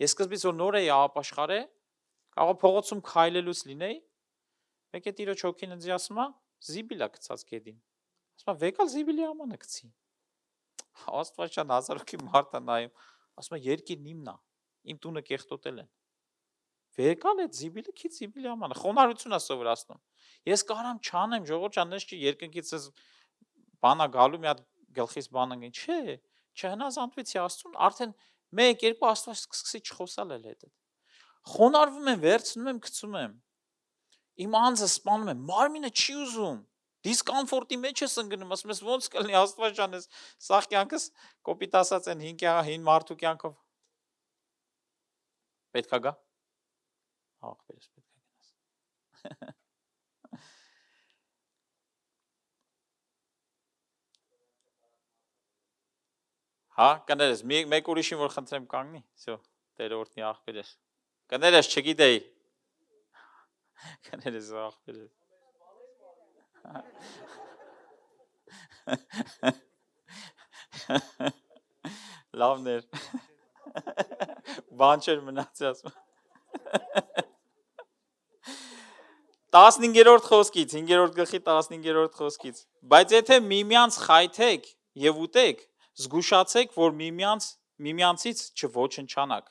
Ես սկզբից որ նոր էի ապաշխարե, կարող փողոցում քայլելուց լինեի, մեկ է տիրոջ հոգին ինձ ասում է, զիբիլա գցած գեդին։ Ասում է, վեկալ զիբիլի ամանը գցի։ Աստվածաշան հազարոքի մարդ է նայում, ասում է, երկիրն իմն է, իմ տունը կեղտոտել են։ Վեկալ այդ զիբիլը քիչ զիբիլի ամանը, խոնարհություն է սովորացնում։ Ես կարամ չանեմ, ժողովուրդ ջան, ես չի երկնքից բանա գալու մի հատ գլխից բան ընկնի, չէ, չհնազանդվեցի Աստծուն, արդեն 1-2 Աստված սկսի չխոսալ էլ հետ։ Խոնարհվում եմ, վերցնում եմ, գցում եմ։ Իմ անձը սպանում եմ, մարմինը չի ուզում։ Դիսկոմֆորտի մեջ ես ընկնում, ասում ես ոնց կլինի Աստված ջան, ես սաղ կյանքս կոպիտ ասած են հին մարդու կյանքով։ Պետքա գա։ Ախպերս պետքա գնաս։ Հա, կներես, մեկ ուրիշին որ խնդրեմ կանգնի, всё, Տերը օրհնի ախպերս։ Կներես, չգիտեի։ Կներես ախպերս։ Լավներ։ Բան չէր մնացած։ 15-րդ խոսքից, 5-րդ գլխի 15-րդ խոսքից։ Բայց եթե միմյանց խայթեք եւ ուտեք, զգուշացեք, որ միմյանցից չոչնչանաք։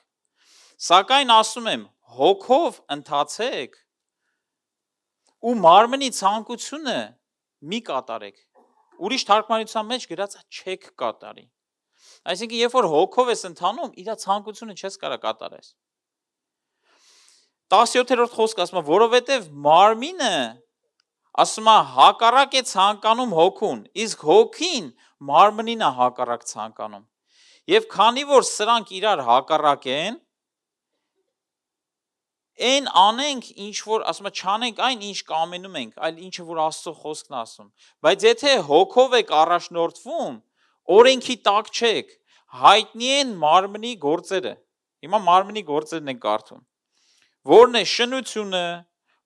Սակայն ասում եմ, հոգով ընթացեք ու մարմնի ցանկությունը մի կատարեք։ Ուրիշ թարգմանության մեջ գրած է չեք կատարի։ Այսինքն, երբ որ հոգով ես ընթանում, իր ցանկությունը չես կարա կատարես։ 17-րդ խոսքը ասում է, որովհետև մարմինը ասում է հակառակ է ցանկանում հոգուն, իսկ հոգին մարմնին է հակառակ ցանկանում։ Եվ քանի որ սրանք իրար հակառակ են, Այն անենք, ինչ որ ասում է, չանենք այն, ինչ կամենում ենք, այլ ինչը որ Աստծո խոսքն ասում։ Բայց եթե հոգով եք առաջնորդվում, օրենքի տակ չեք, հայտնի են մարմնի գործերը։ Հիմա մարմնի գործերն են կարդում։ Որն է շնությունը,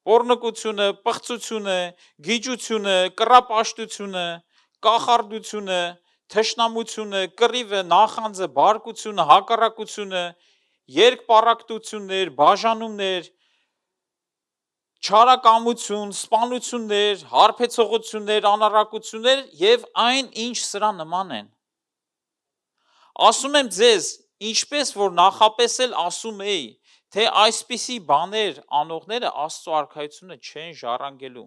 պոռնկությունը, պղծությունը, գիջությունը, կռապաշտությունը, կախարդությունը, թշնամությունը, կռիվը, նախանձը, բարկությունը, հակառակությունը, երկպառակտություններ, բաժանումներ, չարակամություն, սպանություններ, հարբեցողություններ, անառակություններ եւ այն ինչ սրա նման են։ Ասում եմ ձեզ, ինչպես որ նախապես էլ ասում էի, թե այսպիսի բաներ անողները Աստծո արքայությունը չեն ժառանգելու։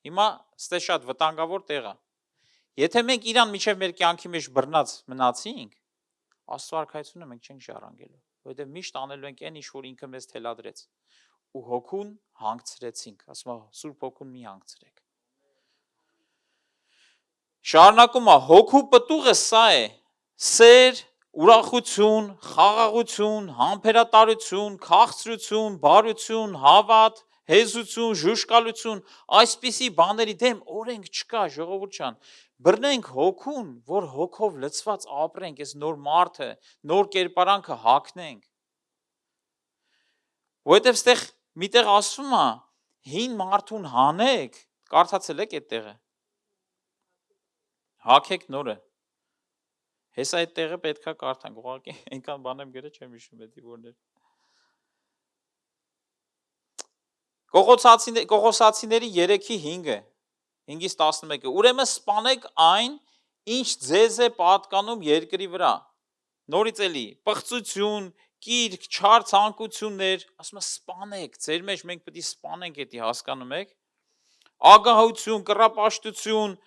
Հիմա ստե շատ վտանգավոր տեղ է։ Եթե մենք իրան միջև մեր կյանքի մեջ բռնած մնացինք, Աստծո արքայությունը մենք չենք ժառանգելու, որովհետև միշտ անելու ենք այն, ինչ որ ինքը մեզ թելադրեց, ու հոգուն հանգցրեցինք, ասում է Սուրբ Հոգուն մի հանգցրեք։ Շարունակում է, հոգու պտուղը սա է. սեր, ուրախություն, խաղաղություն, համբերատարություն, քաղցրություն, բարություն, հավատ, հեզություն, ժուժկալություն, այսպիսի բաների դեմ օրենք չկա, ժողովուրդ ջան։ Բռնենք հոգուն, որ հոգով լցված ապրենք, այս նոր մարդը, նոր կերպարանքը հագնենք։ Որովհետև ստեղ միտեղ ասում է, հին մարդուն հանեք, կարդացել եք այդ տեղը։ Հագեք նորը։ Հեսա այդ տեղը պետքա կարդանք, ուղղակի այնքան բան եմ գրել, չեմ հիշում էդի որներ։ Կողոսացիների 3:5-ը, 5-ից 11-ը, ուրեմն սպանեք այն, ինչ ձեզ է պատկանում երկրի վրա։ Նորից էլի, պղծություն, կիրք, չար ցանկություններ, ասում է սպանեք, ձեր մեջ մենք պետք է սպանենք, էդի հասկանում եք։ Ագահություն, կռապաշտություն,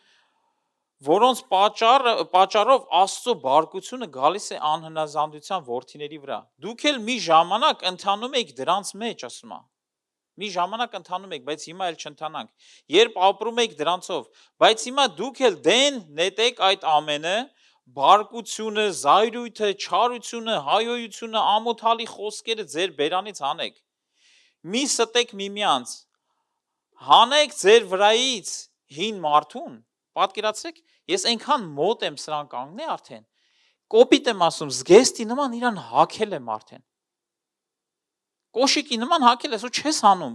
որոնց պատճառով Աստծո բարկությունը գալիս է անհնազանդության որդիների վրա։ Դուք էլ մի ժամանակ ընթանում եք դրանց մեջ, ասում է։ Մի ժամանակ ընթանում եք, բայց հիմա էլ չընթանանք, երբ ապրում եք դրանցով, բայց հիմա դուք էլ դեն նետեք այդ ամենը, բարկությունը, զայրույթը, չարությունը, հայոյությունը, ամոթալի խոսքերը ձեր բերանից հանեք, մի ստեք միմյանց, հանեք ձեր վրայից հին մարդուն, պատկերացրեք, ես այնքան մոտ եմ սրան կանգնի արդեն, կոպիտ եմ ասում, զգեստի նման իրան հագել եմ արդեն, կոշիկի նման հագել ես ու չես հանում,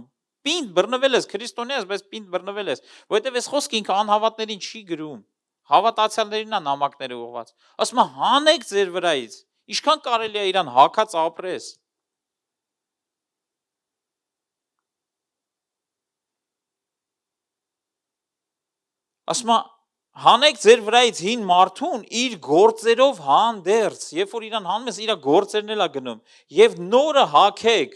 պինդ բռնվել ես, քրիստոնյա ես, բայց պինդ բռնվել ես, որովհետև այս խոսքը ինքը անհավատներին չի գրում, հավատացյալներին է նամակները ուղղված, ասում է հանեք ձեր վրայից, ինչքան կարելի է իրան հագած ապրես։ Ասում է հանեք ձեր վրայից հին մարդուն իր գործերով հանդերձ, երբ որ իրան հանում ես, իր գործերն էլ է գնում, եւ նորը հագեք,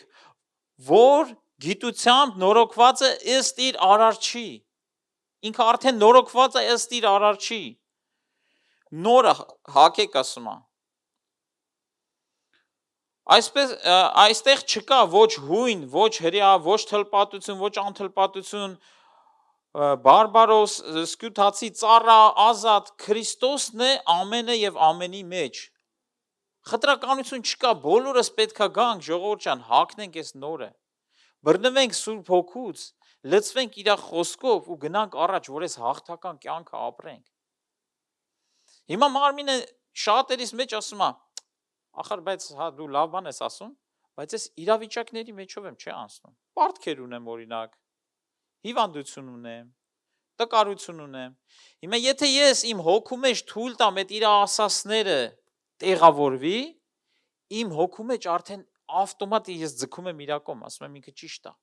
որ գիտությամբ նորոգված է ըստ իր արարչի, ինքը արդեն նորոգված է ըստ իր արարչի, նորը հագեք, ասում է։ Այսպես այստեղ չկա ոչ հույն, ոչ հրյա, ոչ թլպատություն, ոչ անթլպատություն, բարբարոս, սկյութացի, ծառա, ազատ, Քրիստոսն է ամենը եւ ամենի մեջ։ Խտրականություն չկա, բոլորս պետքա գանք, ժողովուրդ ջան, հագնենք այս նորը։ Բռնվենք Սուրբ Հոգուց, լցվենք իր խոսքով ու գնանք առաջ, որ այս հաղթական կյանքը ապրենք։ Հիմա մարմինը շատերիս մեջ ասում է, ախր բայց հա դու լավ բան ես ասում, բայց այս իրավիճակների մեջով եմ չի անցնում։ Պարտքեր ունեմ օրինակ, հիվանդություն ունեմ, տկարություն ունեմ։ Հիմա եթե ես իմ հոգու մեջ թույլ տամ այդ իր ասասները տեղավորվի, իմ հոգու մեջ արդեն ավտոմատ ես ձգում եմ իրակում, ասում եմ ինքը ճիշտ է։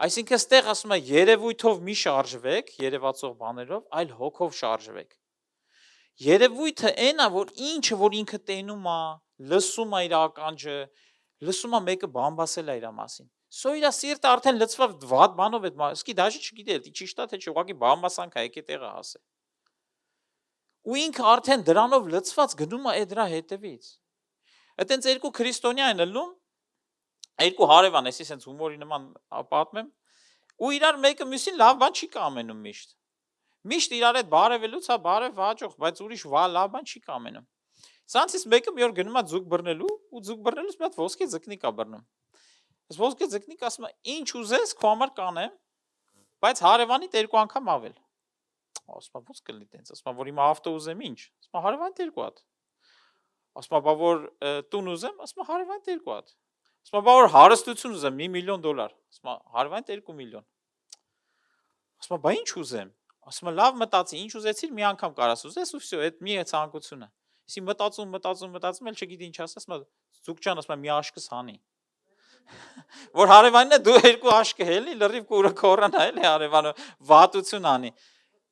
Այսինքն ստեղ ասում է երևույթով մի շարժվեք, երևացող բաներով, այլ հոգով շարժվեք։ Երևույթը այն է, որ ինչը որ ինքը տենում է, լսում է իր ականջը, լսում է մեկը բամբասել է իր մասին։ Սո իր սիրտը արդեն լցված վատ բանով է, իսկի դաժե չգիտի, դա ճիշտ է թե չէ, ուղղակի բամբասանք է, եկե տեղը հասե։ Ու ինքը արդեն դրանով լցված գնում է դրա հետևից։ Այդտենց երկու քրիստոնյա են ելնում, երկու հարևան, էսի սենց հումորի նման պատմեմ, ու իրար մեկը մյուսին լավ բան չի կամենում միշտ։ Միշտ իրար հետ բարևելուց հա բարև հաջող, բայց ուրիշ լավ բան չի կամենում։ Սրանցից մեկը մի օր գնում է ձուկ բռնելու ու ձուկ բռնելուց մի հատ ոսկե ձկնիկ է բռնում։ Ես ոսկե ձկնիկ ասում եմ, ինչ ուզես, քո համար կանեմ, բայց հարևանիդ 2 անգամ ավել։ Ասում եմ, ո՞նց կլինի տենց, ասում եմ, որ հիմա ավտո ուզեմ, ինչ։ Ասում եմ, հարևանիդ 2 հատ։ Ասում եմ, բա որ տուն ուզեմ, ասում եմ, հարևանիդ 2 հատ։ Ասում եմ, բա որ հարստություն ուզեմ, $1 միլիոն։ Ասում եմ, հարևանիդ 2 միլիոն։ Ասում եմ, բա ինչ ուզեմ։ Ասում եմ, լավ մտածի, ինչ ուզեցիր, մի անգամ կարաս ուզես ու վсё, այդ մի է ցանկությունը։ Իսի մտածում, էլ չգիտի ինչ ասես, ասում եմ, Զուգջան, ասում եմ, մի աշկս հանի։ Որ հարևանն է դու 2 աշկը հելի, լրիվ կուրը կորանա էլի հարևանը վատություն անի։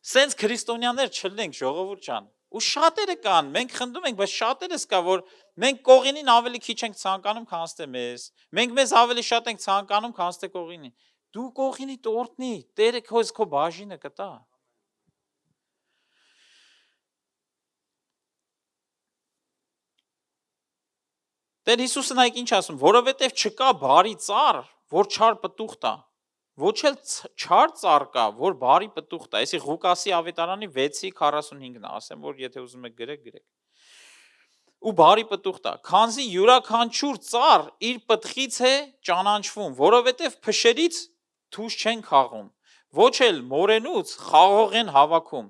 Սենց քրիստոնյաներ չլինենք, ժողովուրդ ջան։ Ու շատերը կան, մենք խնդում ենք, բայց շատերս կա, որ մենք կողինին ավելի քիչ ենք ցանկանում, քան թե մեզ։ Մենք մեզ ավելի շատ ենք ցանկանում, քան թե կողինին։ Դու կողինի տորտնի, Տերը քո բաժինը կտա։ Տեր Հիսուսը նայեք ինչ ասում, որովհետև չկա բարի ծառ, որ չար պտուղ տա, ոչ էլ չար ծառ կա, որ բարի պտուղ տա։ Այսի Ղուկասի ավետարանի 6:45-ն է, ասեմ, որ եթե ուզում եք գրեք։ Ու բարի պտուղ տա, քանզի յուրաքանչյուր ծառ իր պտղից է ճանաչվում, որովհետև փշերից թուշ չեն խաղում, ոչ էլ մորենուց խաղող են հավաքում։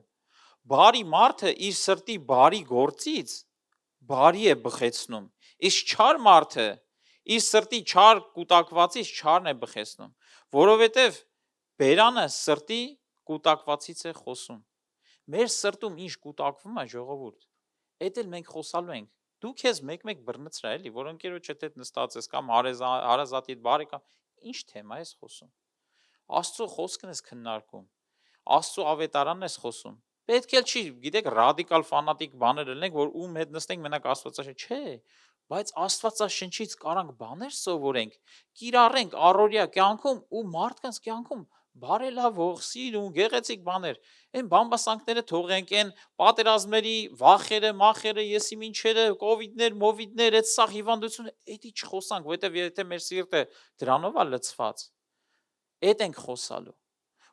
Բարի մարդը իր սրտի բարի գործից բարի է բխեցնում, իսկ չար մարդը իր սրտի չար կուտակվածից չարն է բխեցնում, որովհետև բերանը սրտի կուտակվածից է խոսում։ Մեր սրտում ինչ կուտակվում է, ժողովուրդ, այդ էլ մենք խոսալու ենք։ Դու քեզ մեկ-մեկ բռնցրա էլի, որ ընկերոջդ հետ նստած ես կամ հարազատիդ բարեկամ, ինչ թեմա ես խոսում։ Աստծո խոսքն ես քննարկում, Աստծո ավետարանն ես խոսում։ Պետք էլ չի, գիտեք, ռադիկալ ֆանատիկ բաներ լինենք, որ ում հետ նստենք մենակ Աստվածաշնչ, չէ, բայց Աստվածաշնչից կարանք բաներ սովորենք, կիրառենք առօրյա կյանքում ու մարդկանց կյանքում բարելավող, սիրուն, գեղեցիկ բաներ։ Այն բամբասանքները թողենք, այն պատերազմների վախերը, մախերը, եսի ինչերը, կովիդներ, մովիդներ, այդ սաղ հիվանդությունը, էդի չխոսանք, որովհետև եթե մեր սիրտը դրանով է լցված, այդ ենք խոսալու։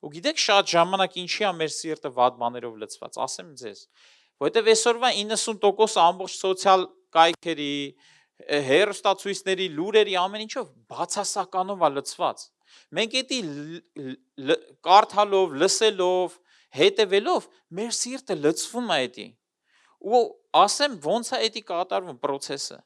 Ու գիտեք շատ ժամանակ ինչի է մեր սիրտը վատ բաներով լցված, ասեմ ձեզ, որովհետև այսօրվա 90% ամբողջ սոցիալ կայքերի, հեռուստացույցների, լուրերի ամեն ինչով բացասականով է լցված։ Մենք էդի կարդալով, լսելով, հետևելով մեր սիրտը լցվում է էդի։ Ու ասեմ ոնց է էդի կատարվում process-ը։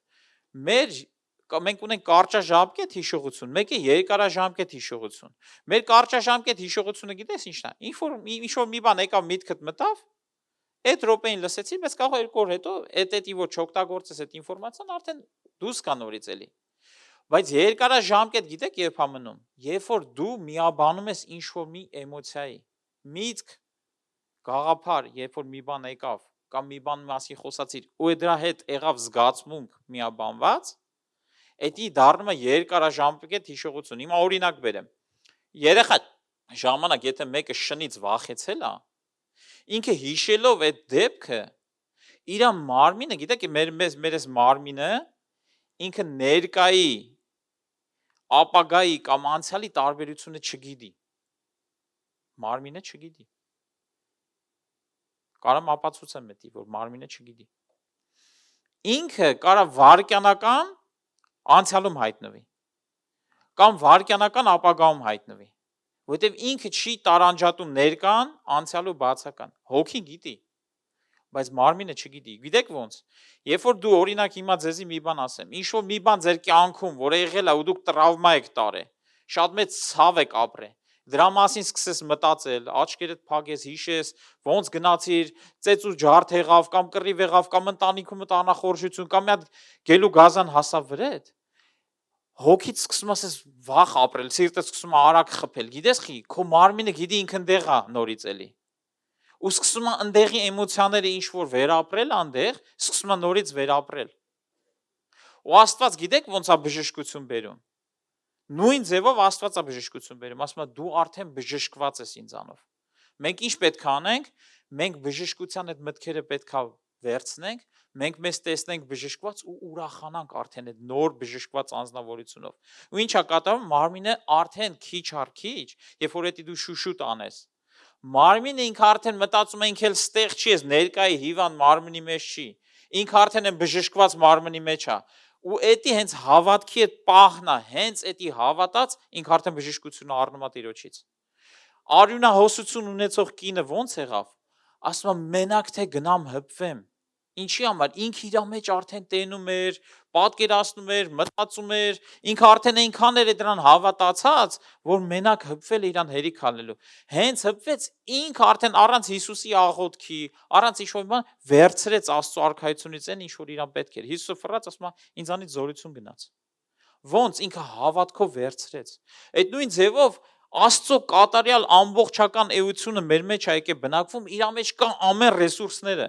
Մենք ունենք կարճաժամկետ հիշողություն, մեկը երկարաժամկետ հիշողություն։ Մեր կարճաժամկետ հիշողությունը գիտես ինչն է։ Ինչ-որ մի բան եկավ միտքդ մտավ, այդ րոպեին լսեցի, բայց կարող է 2 օր հետո էդի որ չօգտագործես այդ ինֆորմացիան արդեն դուրս կա նորից էլի։ Բայց երկարաժամկետ գիտեք երբ է մնում, երբ որ դու միաբանում ես ինչ-որ մի էմոցիայի, միտք, գաղափար, երբ որ մի բան եկավ, կամ մի բան մասի խոսացիր, ու դրա հետ եղավ զգացմունք միաբանված, էդի դառնում է երկարաժամկետ հիշողություն։ Հիմա օրինակ բերեմ։ Երեխա ժամանակ եթե մեկը շնից վախեցել է, ինքը հիշելով այդ դեպքը, իր մարմինը, գիտեք, մեր մարմինը ինքը ներկայի, ապագայի կամ անցյալի տարբերությունը չգիտի։ Մարմինը չգիտի։ Կարամ ապացուցեմ էդի, որ մարմինը չգիտի։ Ինքը կարա վարկյանական անցյալում հայտնվի կամ վարկյանական ապագայում հայտնվի, որովհետև ինքը չի տարանջատում ներկան, անցյալու բացական։ Հոգին գիտի, բայց մարմինը չգիտի։ Գիտեք ոնց։ Երբ որ դու օրինակ հիմա ձեզի մի բան ասեմ, ինչ որ մի բան ձեր կյանքում, որ եղել է ու դուք տրավմա եք տարել, շատ մեծ ցավ եք ապրել, դրա մասին սկսես մտածել, աչքերդ փակես, հիշես, ոնց գնացիր, ծեծու ջարդ եղավ, կամ կռիվ եղավ, կամ ընտանիքում անախորժություն, կամ մի հատ գելու գազան հասավ վրեդ, հոգիդ սկսում ասես վախ ապրել, սիրտը սկսում է արագ խփել, գիտես խի, քո մարմինը գիտի ինքն դեղ է նորից էլի։ Ու սկսում է ընդեղի էմոցիաները ինչ որ վերապրել անդեղ, սկսում է նորից վերապրել։ Ու Աստված գիտեք ոնց է բժշկություն բերում։ Նույն ձևով Աստված է բժշկություն բերում, ասում է դու արդեն բժշկված ես ինձանով։ Մենք ինչ պետք է անենք, մենք բժշկության այդ մտքերը պետք է վերցնենք, մենք մեզ տեսնենք բժշկված ու ուրախանանք արդեն այդ նոր բժշկված անձնավորությունով։ Ու ինչա կատարվում, մարմինը արդեն քիչ առ քիչ, երբ որ դա դու շուշուտ անես, մարմինը ինքը արդեն մտածում է ինքը էլ ստեղ չի, ես ներկայի հիվանդ մարմնի մեջ չի, ինքը արդեն է բժշկված մարմնի մեջ է, ու էդի հենց հավատքի այդ պահնա, հենց էդի հավատած ինք արդեն բժշկությունը առնում է Տիրոջից։ Արյունահոսություն ունեցող կինը ո՞նց եղավ։ Ասում է մենակ թե գնամ հպվեմ։ Ինչի համար ինքը իր մեջ արդեն տենում էր, պատկերացնում էր, մտածում էր, ինքը արդեն այնքան էր դրան հավատացած, որ մենակ հպվել է իրան հերիք հալելու։ Հենց հպվեց, ինքը արդեն առանց Հիսուսի աղոթքի, առանց ինչ-որ բան վերցրեց Աստծո արքայությունից այն ինչ որ իրան պետք էր։ Հիսուսը ֆռած ասում է ինձանից զորություն գնաց։ Ոնց ինքը հավատքով վերցրեց։ Այդ նույն ձևով Աստծո կատարյալ ամբողջական էությունը մեր մեջ է եկե բնակվում, իր մեջ կան ամեն ռեսուրսները։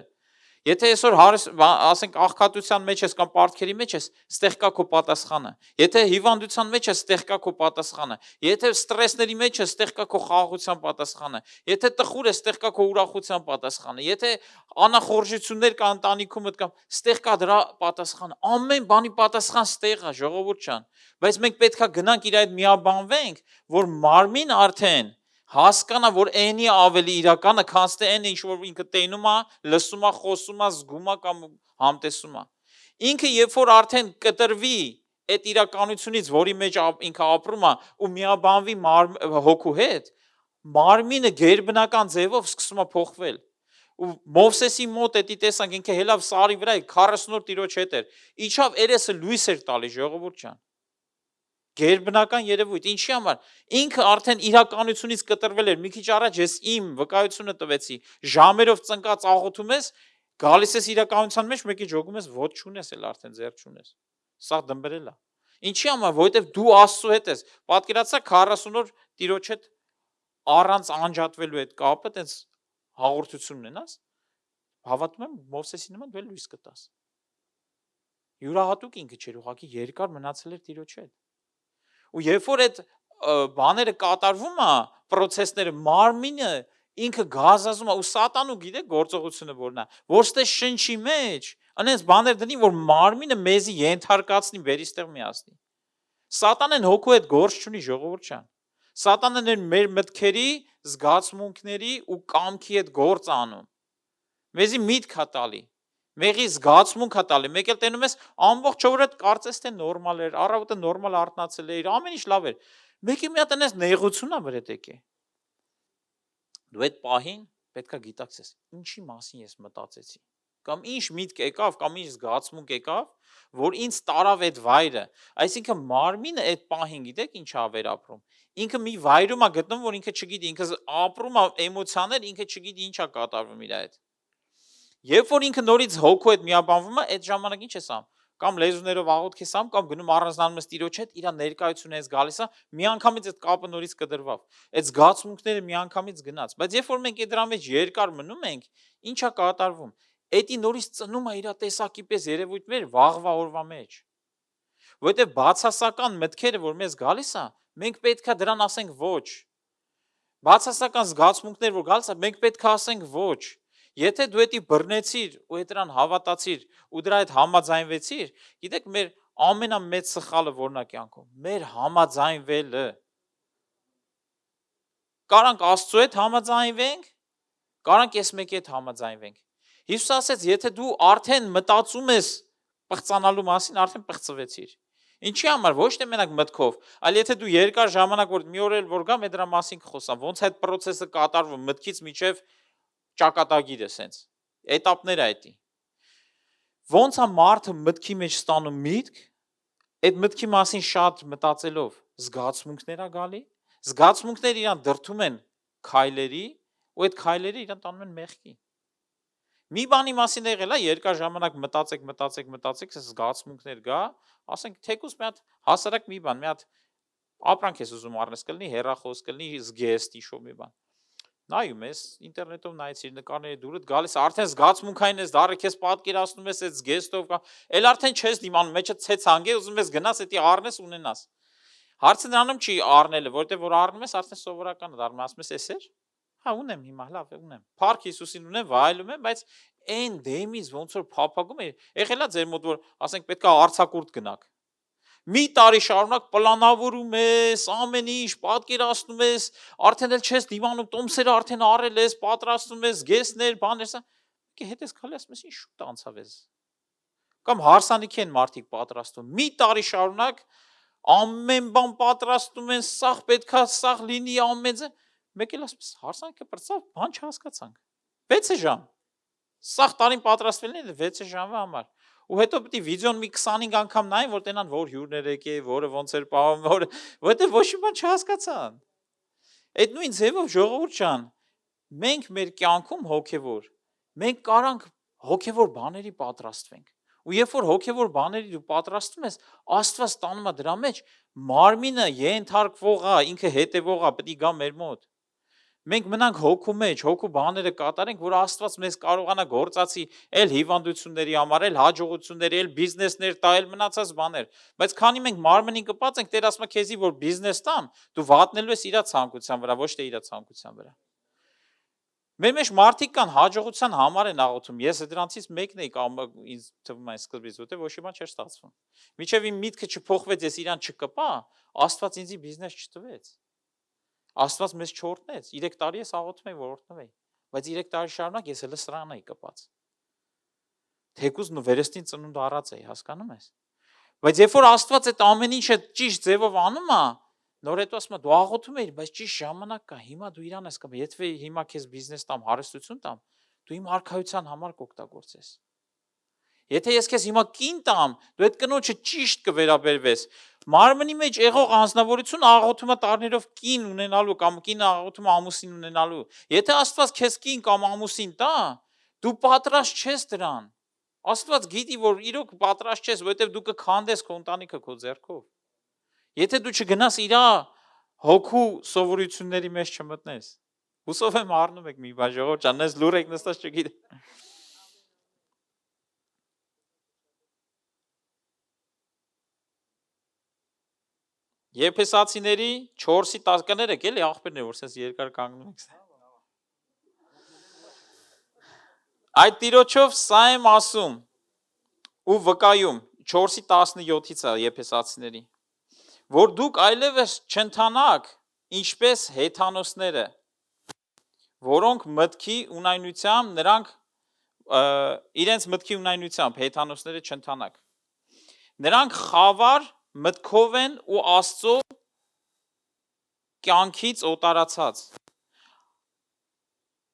Եթե այսօր ասենք աղքատության մեջ ես կամ պարտքերի մեջ ես, ստեղ կա քո պատասխանը։ Եթե հիվանդության մեջ ես, ստեղ կա քո պատասխանը։ Եթե ստրեսների մեջ ես, ստեղ կա քո խաղաղության պատասխանը։ Եթե տխուր ես, ստեղ կա քո ուրախության պատասխանը։ Եթե անախորժություններ կա ընտանիքումդ կամ ստեղ կա դրա պատասխանը։ Ամեն բանի պատասխան ստեղ է, ժողովուրդ ջան։ Բայց մենք պետքա գնանք իր այդ միաբանվենք, որ մարմին արդեն հասկանա, որ այնի ավելի իրականը, քան թե այն ինչ որ ինքը տենում է, լսում է, խոսում է, զգում է կամ համտեսում է։ Ինքը երբ որ արդեն կտրվի այդ իրականությունից, որի մեջ ինքը ապրում է ու միաբանվի հոգու հետ, մարմինը գերբնական ձևով սկսում է փոխվել։ Ու Մովսեսի մոտ էդի տեսանք ինքը հելավ սարի վրա 40 օր Տիրոջ հետ էր։ Իջավ երեսը լույս էր տալի, ժողովուրդ ջան։ Գերբնական երևույթ, ինչի համար ինքը արդեն իրականությունից կտրվել էր։ Մի քիչ առաջ ես իմ վկայությունը տվեցի, ժամերով ծնկած աղոթում ես, գալիս ես իրականության մեջ, մեկի ջոգում ես, ոտ չունես, էլ արդեն ձեռ չունես։ Սա դմբրել է։ Ինչի համար, որովհետև դու Աստծո հետ ես։ Պատկերացրա 40 օր Տիրոջ հետ առանց անջատվելու այդ կապը, տենց հաղորդություն ունենաս, հավատում եմ Մովսեսի նման դու լույս կտաս։ Յուրահատուկ ինքը չէր, ուղղակի երկար մնացել էր Տիրոջ հետ։ Ու երբ որ այդ բաները կատարվում է, process-ները, մարմինը ինքը գազազում է ու սատանու գիտեք գործողությունը որն է, որ ստե շնչի մեջ, անենց բաներ դնի, որ մարմինը մեզի ենթարկացնի, վերիստեղ միացնի։ Սատանեն հոգու հետ գործ չունի, ժողովուրդ ջան։ Սատանեն մեր մտքերի, զգացմունքների ու կամքի հետ գործ անում։ Մեզի միտք է տալի, մեղի զգացմունք է տալի, մեկ էլ տենում ես ամբողջ օրը կարծես թե նորմալ էր, առավոտը նորմալ արթնացել էր, ամեն ինչ լավ էր։ Մեկի մի հատ այնպես նեղություն է վրետ եկե։ Դու այդ պահին պետքա գիտակցես, ինչի մասին ես մտածեցի, կամ ինչ միտք եկավ, կամ ինչ զգացմունք եկավ, որ ինձ տարավ այդ վայրը։ Այսինքն մարմինը այդ պահին գիտեք ինչ է վերապրում։ Ինքը մի վայրում է գտնվում, որ ինքը չգիտի, ինքը ապրում է էմոցիաներ, ինքը չգիտի ինչ է կատարվում իր այդ։ Երբ որ ինքը նորից հոգու հետ միաբանվում է, այդ ժամանակ ինչ ես անում, կամ լեզուներով աղոթք ես անում, կամ գնում առանձնանում ես Տիրոջ հետ, իր ներկայությունը ես գալիս է, միանգամից այդ կապը նորից կդրվավ։ Այդ զգացմունքները միանգամից գնաց, բայց երբ որ մենք դրա մեջ երկար մնում ենք, ինչ է կատարվում։ Էդի նորից ծնում է իր տեսակի պես երևույթներ վաղվա օրվա մեջ։ Որովհետև բացասական մտքերը, որ մեզ գալիս է, մենք պետքա դրան ասենք ոչ։ Բացասական զգացմունքներ, որ գալիս է, մենք պետքա ասենք ոչ։ Եթե դու էդի բռնեցիր ու այդ դրան հավատացիր ու դրա հետ համաձայնվեցիր, գիտեք մեր ամենամեծ սխալը որն է կյանքում, մեր համաձայնվելը։ Կարանք Աստծո հետ համաձայնվենք, կարանք ես մեկի հետ համաձայնվենք։ Հիսուս ասեց, եթե դու արդեն մտածում ես պղծանալու մասին, արդեն պղծվեցիր։ Ինչի համար, ոչ թե մենակ մտքով, այլ եթե դու երկար ժամանակ որ մի օր էլ որ գամ, դրա մասին կխոսամ, ոնց այդ process-ը կատարվում մտքից միջև ճակատագիրը սենց, էտապներ է այդի։ Ոնց է մարդը մտքի մեջ ստանում միտք, այդ մտքի մասին շատ մտածելով զգացմունքներ է գալի, զգացմունքները իրան դրդում են քայլերի ու այդ քայլերը իրան տանում են մեղքի։ Մի բանի մասին եղել է, երկար ժամանակ մտածեք, զգացմունքներ գա, ասենք թեկուզ մի հատ հասարակ մի բան, մի հատ ապրանք ես ուզում առնես, կլինի հեռախոս, կլինի զգեստ, իշով մի բան։ Նայում ես, ինտերնետով նայեցիր, նկարների դուրդ գալիս, արդեն զգացմունքային ես դառը քեզ պատկերացնում ես այդ զգեստով կամ, էլ արդեն չես դիմանում, մեջը ցեցանգ է, ուզում ես գնաս, էդի առնես ունենաս։ Հարցը նրանում չի առնելը, որտեղ որ առնում ես, արդեն սովորական է դառնում, ասում ես էսեր։ Հա ունեմ հիմա, լավ է, ունեմ։ Փառք Հիսուսին ունեմ, վայելում եմ, բայց այն դեմից ոնց որ փափագում է, եղել է ձեր մոտ որ ասենք պետքա արցակուրտ գնաք։ Մի տարի շարունակ պլանավորում ես, ամեն ինչ պատկերացնում ես, արդեն էլ չես դիմանում, տոմսերը արդեն առել ես, պատրաստում ես, գեսներ, բաներ, սա։ Հետես քալի ասում ես, ինչ շուտ անցավ ես։ Կամ հարսանիքի են մարդիկ պատրաստում։ Մի տարի շարունակ ամեն բան պատրաստում են, սաղ պետքա, սաղ լինի ամենը։ Մեկ էլ ասում հարսանիքը բրծավ, բան չհասկացանք։ 6 ժամ։ Սաղ տարին պատրաստվել են 6 ժամվա համար։ Ու հետո պետք է վիդեոն մի 25 անգամ նայեն, որ տենան որ հյուրներ եկե, որը ոնց էր պահում, որը, որտեղ ոչ մի բան չհասկացան։ Այդ նույն ձևով ժողովուրդ ջան, մենք մեր կյանքում հոգևոր, մենք կարանք հոգևոր բաների պատրաստվենք։ Ու երբ որ հոգևոր բաների դու պատրաստում ես, Աստված տանում է դրա մեջ, մարմինը ենթարկվող է, ինքը հետևող է, պետք է գա մեր մոտ։ Մենք մնանք հոգու մեջ, հոգու բաները կատարենք, որ Աստված մեզ կարողանա գործածի էլ հիվանդությունների համար, էլ հաջողությունների, էլ բիզնեսներ տա, էլ մնացած բաներ։ Բայց քանի մենք մարմնին կպած ենք, Տեր ասում է քեզի որ բիզնես տամ, դու վատնելու ես իր ցանկության վրա, ոչ թե իր ցանկության վրա։ Մեր մեջ մարդիկ կան հաջողության համար են աղոթում։ Ես դրանցից մեկն էի կամ ինձ թվում է սկզբից, որտեղ ոչ մի բան չէր ստացվում։ Մինչև իմ միտքը չփոխվեց, ես իրան չկպա, Աստված ինձ բիզնես չտվեց։ Աստված մեզ չօրհնեց։ 3 տարի ես աղոթում եի, որ օրհնվեի, բայց 3 տարի շարունակ ես հենց սրան էի կպած։ Թեկուզ նո վերստին ծնունդ առած էի, հասկանում ես։ Բայց երբ որ Աստված այդ ամեն ինչը ճիշտ ձևով անում է, նոր հետո ասում է դու աղոթում ես, բայց ճիշտ ժամանակ կա, հիմա դու իրան ես կապ, եթե հիմա քեզ բիզնես տամ, հարստություն տամ, դու իմ արքայության համար կօգտագործես։ Եթե ես քեզ հիմա կին տամ, դու այդ կնոջը ճիշտ կվերաբերվես։ Մարմնի մեջ եղող անձնավորություն աղոթում է տարիներով կին ունենալու կամ կին աղոթում է ամուսին ունենալու։ Եթե Աստված քեզ կին կամ ամուսին տա, դու պատրաստ չես դրան։ Աստված գիտի, որ իրոք պատրաստ չես, որովհետև դու կքանդես քո ընտանիքը քո ձեռքով։ Եթե դու չգնաս իր հոգու սովորությունների մեջ չմտնես։ Հուսով եմ առնում եք մի բան ժողովուրդ ջան, ես լուր եք նստած չգիտեմ։ Եփեսացիների 4:10 կներեք, էլի աղբերներ, որ sense երկար կանգնում եք։ Այդ տիրոջով սա եմ ասում ու վկայում 4:17-ից է Եփեսացիների, որ դուք այլևս չընթանաք ինչպես հեթանոսները, որոնք մտքի ունայնությամբ նրանք իրենց մտքի ունայնությամբ հեթանոսները չընթանաք։ Նրանք խավար մտքով են ու Աստծո կյանքից օտարացած։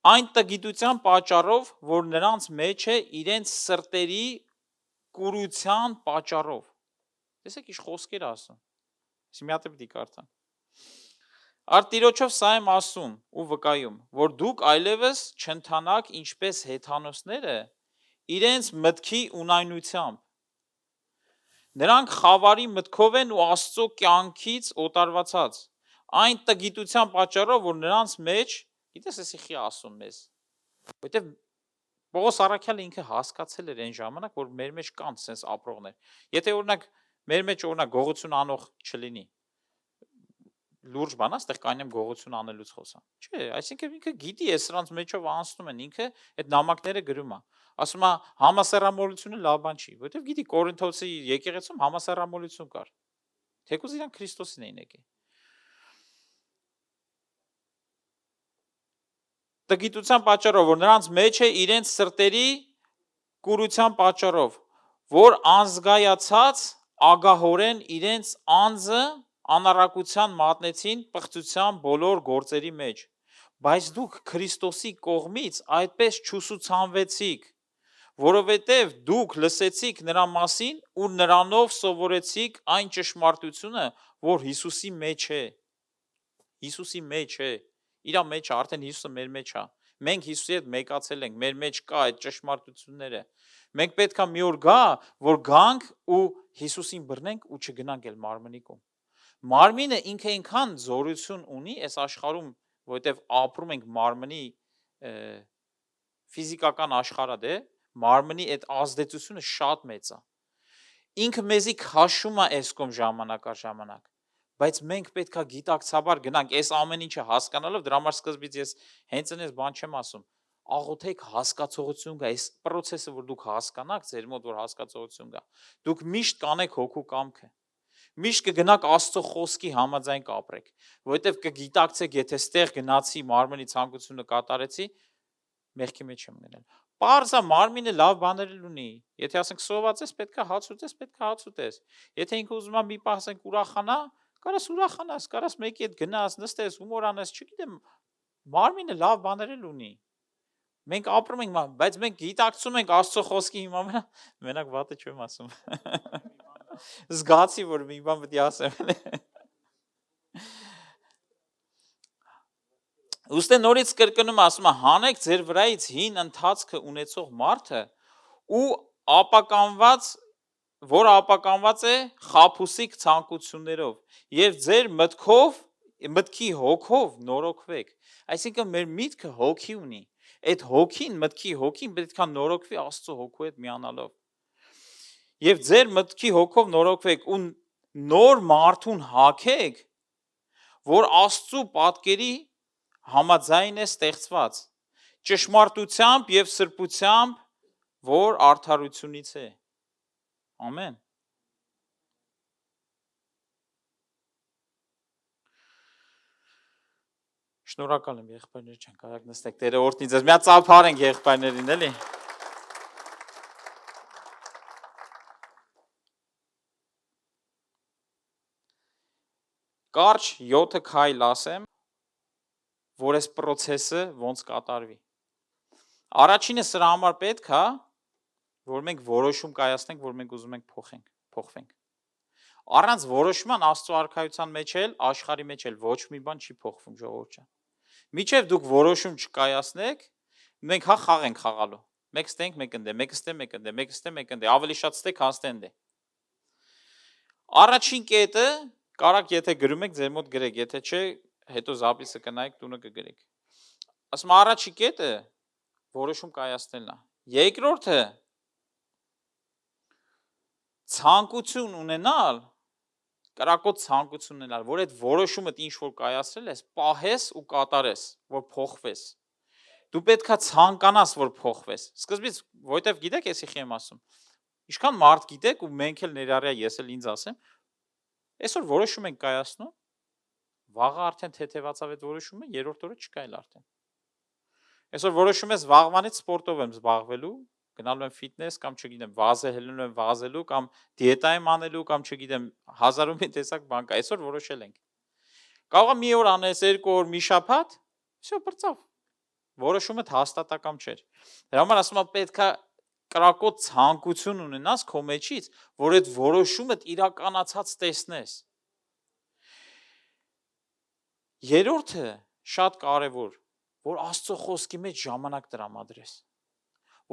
Այն տգիտության պատճառով, որ նրանց մեջ է իրենց սրտերի կուրության պատճառով։ Տեսեք ինչ խոսքեր ասում։ Ես մի հատ պետք է կարդամ։ Արտիրոջով սա եմ ասում ու վկայում, որ դուք այլևս չընթանաք ինչպես հեթանոսները իրենց մտքի ունայնությամբ։ Նրանք խավարի մտքով են ու Աստծո կյանքից օտարվածած։ Այն տգիտության պատճառով, որ նրանց մեջ, գիտես էսի խի ասում մեզ, որտեվ Պողոս առաքյալը ինքը հասկացել էր այն ժամանակ, որ մեր մեջ կան sense ապրողներ։ Եթե օրինակ մեր մեջ օրինակ գողություն անող չլինի, լուրջ բան է, այստեղ կանեմ գողություն անելուց խոսա։ Չէ, այսինքն ինքը գիտի է սրանց մեջով անցնում են, ինքը այդ նամակները գրում է։ Ասում է համասեռամոլությունը լավ բան չի, որովհետև գիտի Կորինթոսի եկեղեցում համասեռամոլություն կար։ Թեկուզ իրան Քրիստոսին էին եկել։ Տգիտության պատճառով, որ նրանց մեջ է իրենց սրտերի կուրության պատճառով, որ անզգայացած ագահորեն իրենց անձը անառակության մատնեցին պղծության բոլոր գործերի մեջ, բայց դուք Քրիստոսի կողմից այդպես չուսուցանվեցիք, որովհետև դուք լսեցիք նրա մասին ու նրանով սովորեցիք այն ճշմարտությունը, որ Հիսուսի մեջ է։ Հիսուսի մեջ է, իրա մեջ է, արդեն Հիսուսը մեր մեջ է։ Մենք Հիսուսի հետ մեկացել ենք, մեր մեջ կա այդ ճշմարտությունները։ Մենք պետք է մի օր գա, որ գանք ու Հիսուսին բռնենք ու չգնանք էլ մարմնի կողմ։ Մարմինը ինքը այնքան զորություն ունի այս աշխարհում, որովհետև ապրում ենք մարմնի ֆիզիկական աշխարհ է, մարմնի այդ ազդեցությունը շատ մեծ է։ Ինքը մեզի քաշում է այս կողմ ժամանակ առ ժամանակ, բայց մենք պետք է գիտակցաբար գնանք այս ամեն ինչը հասկանալով, դրա համար սկզբից ես հենց այնպես բան չեմ ասում, աղոթեք հասկացողություն գա, այս process-ը որ դուք հասկանաք, ձեր մոտ որ հասկացողություն գա, դուք միշտ կանեք հոգու կամքը, միշտ կգնաք Աստծո խոսքի համաձայն կապրեք, որովհետև կգիտակցեք, եթե ստեղ գնացի մարմնի ցանկությունը կատարեցի, մեղքի մեջ եմ գնել։ Պարզա մարմինը լավ բաներ ունի։ Եթե ասենք սոված ես, պետք է հաց ուտես, պետք է հաց ուտես։ Եթե ինքը ուզում է մի պահ ասենք ուրախանա, կարաս ուրախանաս, կարաս մեկի հետ գնաս, նստես, հումոր անես, չգիտեմ, մարմինը լավ բաներ ունի։ Մենք ապրում ենք, բայց մենք գիտակցում ենք Աստծո խոսքի հիմա մենակ վատը չեմ ասում։ Զգացի, որ մի բան պետք է ասեմ։ Ուստի նորից կրկնում ասում է հանեք ձեր վրայից հին ընթացքը ունեցող մարդը ու որ ապականված է խաբուսիկ ցանկություններով եւ ձեր մտքի հոգով նորոգվեք։ Այսինքն մեր միտքը հոգի ունի։ Այդ հոգին պետք է նորոգվի Աստծո հոգու հետ միանալով։ Եվ ձեր մտքի հոգով նորոգվեք ու նոր մարդուն հագեք, որ Աստծո պատկերի համաձայն է ստեղծված, ճշմարտությամբ եւ սրբությամբ, որ արդարությունից է։ Ամեն։ Շնորհակալ եմ եղբայրներ ջան, կարաք նստեք, Տերը օրհնի ձեզ։ Մի հատ ծափարենք եղբայրներին, էլի։ Կարճ 7 քայլ ասեմ, որ այս process-ը ոնց կատարվի։ Առաջինը սրա համար պետք է, որ մենք որոշում կայացնենք, որ մենք ուզում ենք փոխվենք։ Առանց որոշման Աստծո արքայության մեջ էլ, աշխարհի մեջ էլ ոչ մի բան չի փոխվում, ժողովուրդ ջան։ Միջև դուք որոշում չկայացնեք, մենք խաղ ենք խաղալու։ Մեկ ստենք, մեկ ընդե, մեկ ստե, մեկ ընդե, մեկ ստե, մեկ ընդե, ավելի շատ ստեք, քան ստենդե։ Առաջին կետը, կարաք եթե գրում եք, ձեր մոտ գրեք, եթե չէ, հետո զապիսը կնայեք, տունը կգրեք։ Ասում առաջի կետը որոշում կայացնելն է։ Երկրորդը ցանկություն ունենալ, կրակոտ ցանկություն ունենալ, որ այդ որոշումը ինչ որ կայացրել ես, պահես ու կատարես, որ փոխվես։ Դու պետքա ցանկանաս, որ փոխվես։ Սկզբից, որովհետև գիտեք, ես իխի եմ ասում։ Ինչքան մարդ գիտեք ու մենք էլ ներառյա ես էլ ինձ ասեմ, այսօր որոշում ենք կայացնում, վաղը արդեն թեթևացավ այդ որոշումը, երրորդ օրը չկա էլ արդեն։ Այսօր որոշում ես վաղվանից սպորտով եմ զբաղվելու, գնալու եմ ֆիթնես կամ չգիտեմ, վազելու եմ վազելու կամ դիետա եմ անելու կամ չգիտեմ, հազարում մի տեսակ բան կա, այսօր որոշել ենք։ Կարող է մի օր անես, 2 օր, մի շաբաթ, всё բրծավ։ Որոշումը հաստատակամ չէր։ Դրա համար ասում եմ պետքա կրակոտ ցանկություն ունենաս քո մեջից, որ այդ որոշումը իրականացած տեսնես։ Երրորդը շատ կարևոր, որ Աստծո խոսքի մեջ ժամանակ տրամադրես,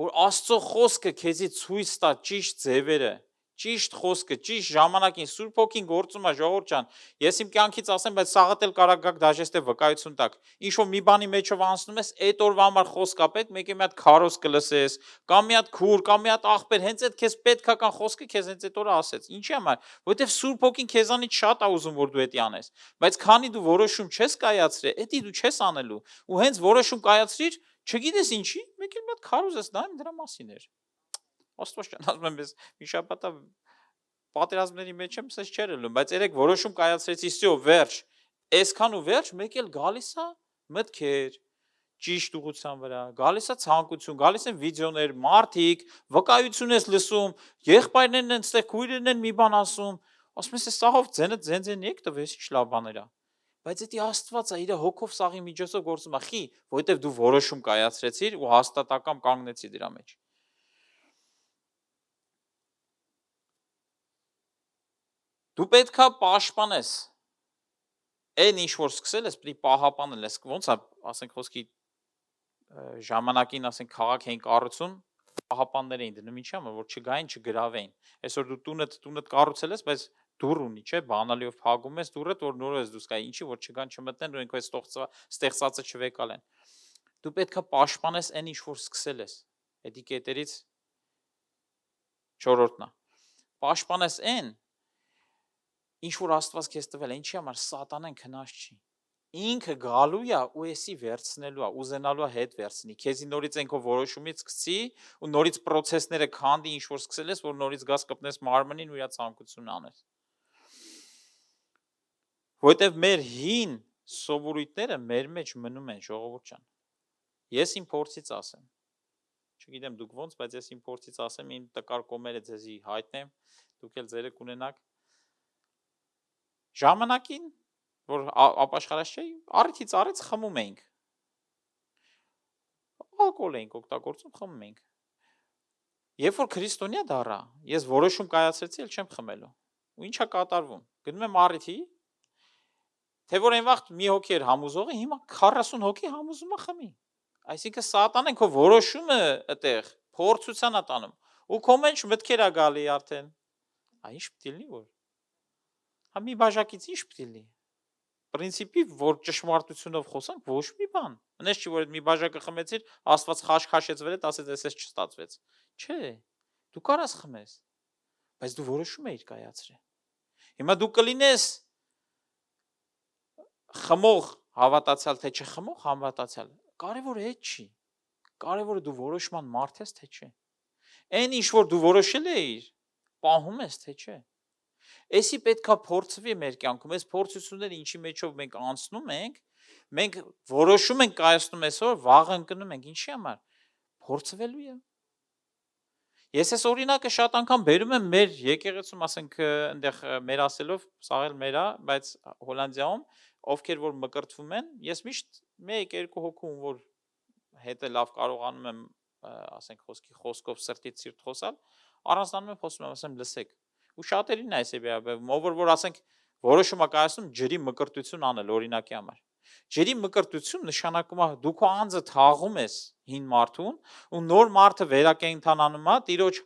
որ Աստծո խոսքը քեզի ցույց տա ճիշտ ձևերը, ճիշտ խոսքը, ճիշտ ժամանակին Սուրբ Հոգին գործում է, ժողովուրդ ջան, ես իմ կյանքից ասեմ, բայց սաղաթել կարող գաք դաժեստե վկայություն տակ, ինչ որ մի բանի մեջով անցնում ես, այդ օրվա համար խոսք կա պետք, մեկը մի հատ քարոզ կլսես, կամ մի հատ քուր, կամ մի հատ աղբեր, հենց այդ քեզ պետքական խոսքը քեզ հենց այդ օրը ասեց, ինչի համար, որովհետև Սուրբ Հոգին քեզանից շատ է ուզում, որ դու դա անես, բայց քանի դու որոշում չես կայացրել, դա դու չես անելու, ու հենց որոշում կայացրիր, չգիտես ինչի, մեկ էլ մի հատ քարոզ ես նայում դրա մասին էր։ Աստված ջան, ասում եմ, ես մի շաբաթա պատերազմների մեջ եմ, սես չէր ելնում, բայց երեք որոշում կայացրեցի, սյո, վերջ, այսքան ու վերջ, մեկ էլ գալիս է մտքեր, ճիշտ ուղղության վրա, գալիս է ցանկություն, գալիս են վիդեոներ, մարդիկ, վկայություն ես լսում, եղբայրներն են, ստեղ քույրերն են մի բան ասում, ասում ես, սաղով ձենը ձեն եք տվես, ինչ լավ բաներ է։ Բայց դա Աստված է, իր հոգով սաղի միջոցով գործում է, խի, որովհետև դու որոշում կայացրեցիր ու հաստատակամ կանգնեցի դրա մեջ։ Դու պետքա պաշտպանես։ Այն ինչ որ սկսել ես, պետք է պահապանել ես։ Ոնց է, ասենք խոսքի ժամանակին, ասենք քաղաք էին կառուցում, պահապաններ էին դնում, ինչի՞ համար, որ չգային, չգրավեին։ Այսօր դու տունդ կառուցել ես, բայց դուռ ունի, չէ, բանալիով փակում ես դուռը, որ նոր ես դուրս գա, ինչի որ չգան չմտնեն ու ինքո ստեղծածը չվեկալեն։ Դու պետքա պաշտպանես այն ինչ որ սկսել ես։ Էդի կետերից 4-րդն է։ Պաշտպանես այն ինչ որ Աստված քեզ տվել է, ինչի համար սատանան քնած չի։ Ինքը գալու է ու էսի վերցնելու է, ուզենալու է հետ վերցնի։ Քեզի նորից այնքո որոշումից սկսի ու նորից process-ները քանդի, ինչ որ սկսել ես, որ նորից գաս կպնես մարմնին ու իր ցանկությունն անես։ Որտեւ մեր հին սովորույթները մեր մեջ մնում են, ժողովուրդ ջան։ Ես իմ փորձից ասեմ։ Չգիտեմ դուք ոնց, բայց ես իմ փորձից ասեմ, իմ տկար կոմերը ձեզի հայտնեմ, դուք էլ ձերը կունենաք։ Ժամանակին, որ ապաշխարած չէի, առիթից առիթ խմում էինք։ Ալկոհոլ էինք օգտագործում, խմում էինք։ Երբ որ քրիստոնյա դառա, ես որոշում կայացրեցի, ել չեմ խմելու։ Ու ինչա կատարվում։ գնում եմ առիթի, թե որ այն վաղ մի հոգի էր համոզողը, հիմա 40 հոգի համոզում է խմի։ Այսինքն սատանեն քո որոշումը այդտեղ փորձության է տանում։ Ու քո մեջ մտքեր է գալի արդեն։ Ինչ պետք է լինի որ։ Հա մի բաժակից ինչ պետք է լինի։ Պրինցիպի, որ ճշմարտությունով խոսանք, ոչ մի բան։ Մնաց չի որ մի բաժակը խմեցիր, Աստված խաշ-խաշեց վրեդ, ասեց էս չստացվեց։ Չէ։ Դու կարաս խմես, բայց դու որոշում ես կայացրել։ Հիմա դու կլինես խմող հավատացյալ, թե չխմող հավատացյալ, կարևորը այդ չի։ Կարևորը դու որոշման մարդ ես, թե չէ։ Այն ինչ որ դու որոշել ես, պահում ես, թե չէ։ Էսի պետքա փորձվի մեր կյանքում, այս փորձությունները ինչի մեջով մենք անցնում ենք, մենք որոշում ենք կայացնում այսօր, վաղ ընկնում ենք, ինչի համար։ Փորձվելու է։ Ես այս օրինակը շատ անգամ բերում եմ մեր եկեղեցում, ասենք այնտեղ մեր ասելով, սա էլ մերա, բայց Հոլանդիայում ովքեր որ մկրտվում են, ես միշտ 1-2 հոգում որ հետը լավ կարողանում եմ, ասենք խոսքով սրտից սիրտ խոսալ, առանձնանում եմ խոսում եմ, ասեմ լսեք։ Ու շատերին է այսպես վերաբերվում, ով որ ասենք որոշում է կայացնում ջրի մկրտություն անել օրինակի համար։ Ջրի մկրտություն նշանակում է դու քո անձը թաղում ես հին մարդուն ու նոր մարդը վերակենդանանում է տիրոջ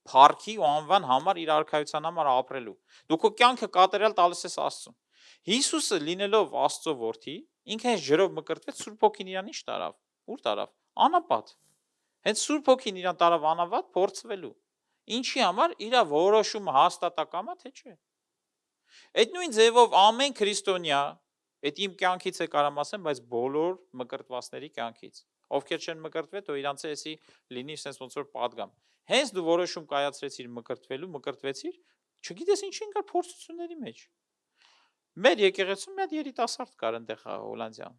փառքի ու անվան համար իր արքայության համար ապրելու։ Դու քո կյանքը կատարյալ տալիս ես Աստծուն։ Հիսուսը լինելով Աստծո որդի, ինքը հենց ջրով մկրտվեց, Սուրբ Հոգին իրան ինչ տարավ։ Ուր տարավ։ Անապատ։ Հենց Սուրբ Հոգին իրան տարավ անապատ փորձվելու։ Ինչի համար իր որոշումը հաստատակամ է, թե չէ։ Այդ նույն ձևով ամեն քրիստոնյա, այդ իմ կյանքից է կարամ ասեմ, բայց բոլոր մկրտվածների կյանքից։ Ովքեր չեն մկրտվել, то իրանց էսի լինի sense ոնց որ падգամ։ Հենց դու որոշում կայացրեցիր մկրտվելու, մկրտվեցիր, չգիտես ինչի ինքար փորձությունների մեջ։ Մեր եկեղեցում մի հատ երիտասարդ կար այնտեղ Հոլանդիայում։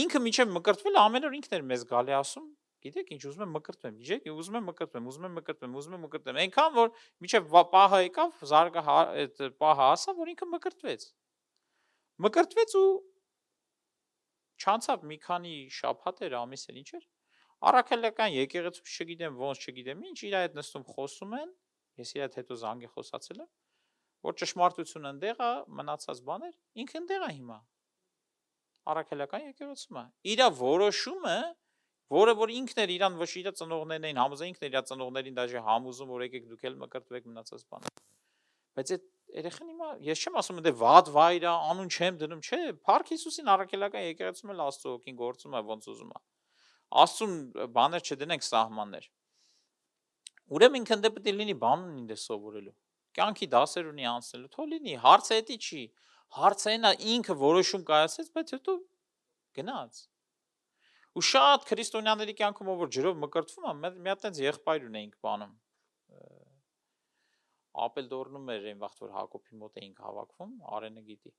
Ինքը միջև մկրտվել ամեն օր ինքն էր մեզ գալի ասում, գիտեք ինչ ուզում եմ մկրտվեմ, գիտեք ուզում եմ մկրտվեմ, ուզում եմ մկրտվեմ, ուզում եմ մկրտվեմ։ Այնքան որ միջև պահը եկավ, զարգա այդ պահը ասա, որ ինքը մկրտվեց։ Մկրտվեց ու չանցավ մի քանի շաբաթեր, ամիսեր, ինչ էր։ Առաքելական եկեղեցու չգիտեմ ոնց, չգիտեմ ինչ, իր այդ նստում խոսում են, ես իր այդ հետո զանգի խոսացել եմ, որ ճշմարտությունը ընդեղ է, մնացած բաներ, ինքը ընդեղ է հիմա։ Առաքելական եկեղեցում է։ Իր որոշումը, որը որ ինքն էր իրան ոչ իր ծնողներն էին համոզել, ինքն էր իր ծնողներին դաժե համոզում, որ եկեք դուք էլ մկրտվեք մնացած բանը։ Բայց այդ երեխան հիմա ես չեմ ասում դե վատ վայր է, անուն չեմ դնում, չէ, Փառք Հիսուսին առաքելական եկեղեցում էլ Աստծո ոգին գործում է ոնց ուզում է։ Աստծուն բաներ չդնենք սահմաններ։ Ուրեմն ինքն դե պետք է լինի բանուն ինձ սովորելու։ Կյանքի դասեր ունի անցնելու, թող լինի, հարցը էդի չի։ Հարցը այն է ինքը որոշում կայացրեց, բայց հետո գնաց։ Ու շատ քրիստոնյաների կյանքում ով որ ջրով մկրտվում է, մի հատ այնց եղբայր ունեինք բանում։ Ապելդորնում էր այն վաղ որ Հակոբի մոտ էինք հավաքվում, Արենը գիտի։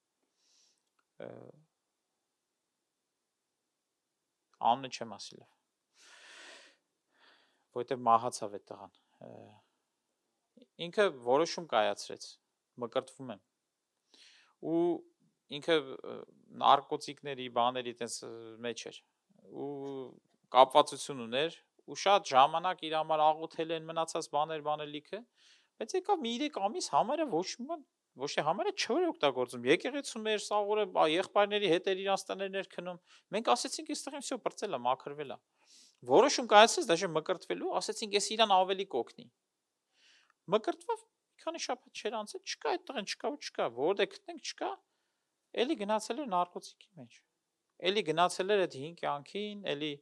Անունը չեմ ասիլը։ Որտեղ մահացավ այդ տղան։ Ինքը որոշում կայացրեց, մկրտվում եմ։ Ու ինքը նարկոտիկների, բաների տես մեջ էր։ Ու կապվածություն ուներ, ու շատ ժամանակ իր համար աղոթել են մնացած բաներ լիքը, բայց եկավ մի 3 ամիս համարը ոչ թե համարը չոր օգտագործում։ Եկեղեցում էր սաղորը եղբայրների հետ էր իրանց տներն էր քնում։ Մենք ասեցինք այստեղ всё բրծել է, մաքրվել է։ Որոշում կայացրեց դաշը մկրտվելու, ասեցինք ես իրան ավելի կօգնի։ Մկրտվավ, քանի շաբաթ չեր անցել, չկա այդ տղեն, չկա, որտե գտնենք, չկա։ Էլի գնացել էր նարկոտիկի մեջ։ Էլի գնացել էր այդ հին կյանքին, էլի,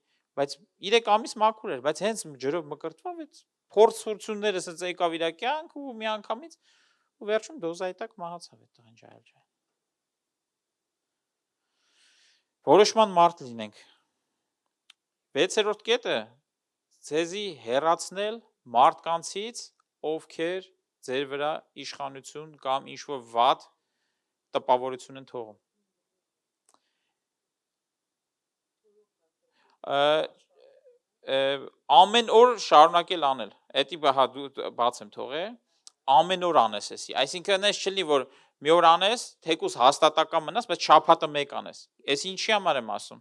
բայց 3 ամիս մաքուր էր, բայց հենց ջրով մկրտվավ այդ փորձությունները ասած եկավ իր կյանք ու մի անգամից ու վերջում դոզայի տակ մահացավ այդ տղան ջահել։ Որոշման մարդ լինենք։ 6-րդ կետը ձեզի հեռացնել մարդկանցից, ովքեր ձեր վրա իշխանություն կամ ինչ-որ վատ տպավորություն են թողում։ ամեն օր շարունակել անել։ Էդի բացեմ թողե, ամեն օր անես էսի։ Այսինքն այս չլինի, որ մի օր անես, թեկուզ հաստատական մնաս, բայց շաբաթը մեկ անես։ Էս ինչի համար եմ ասում։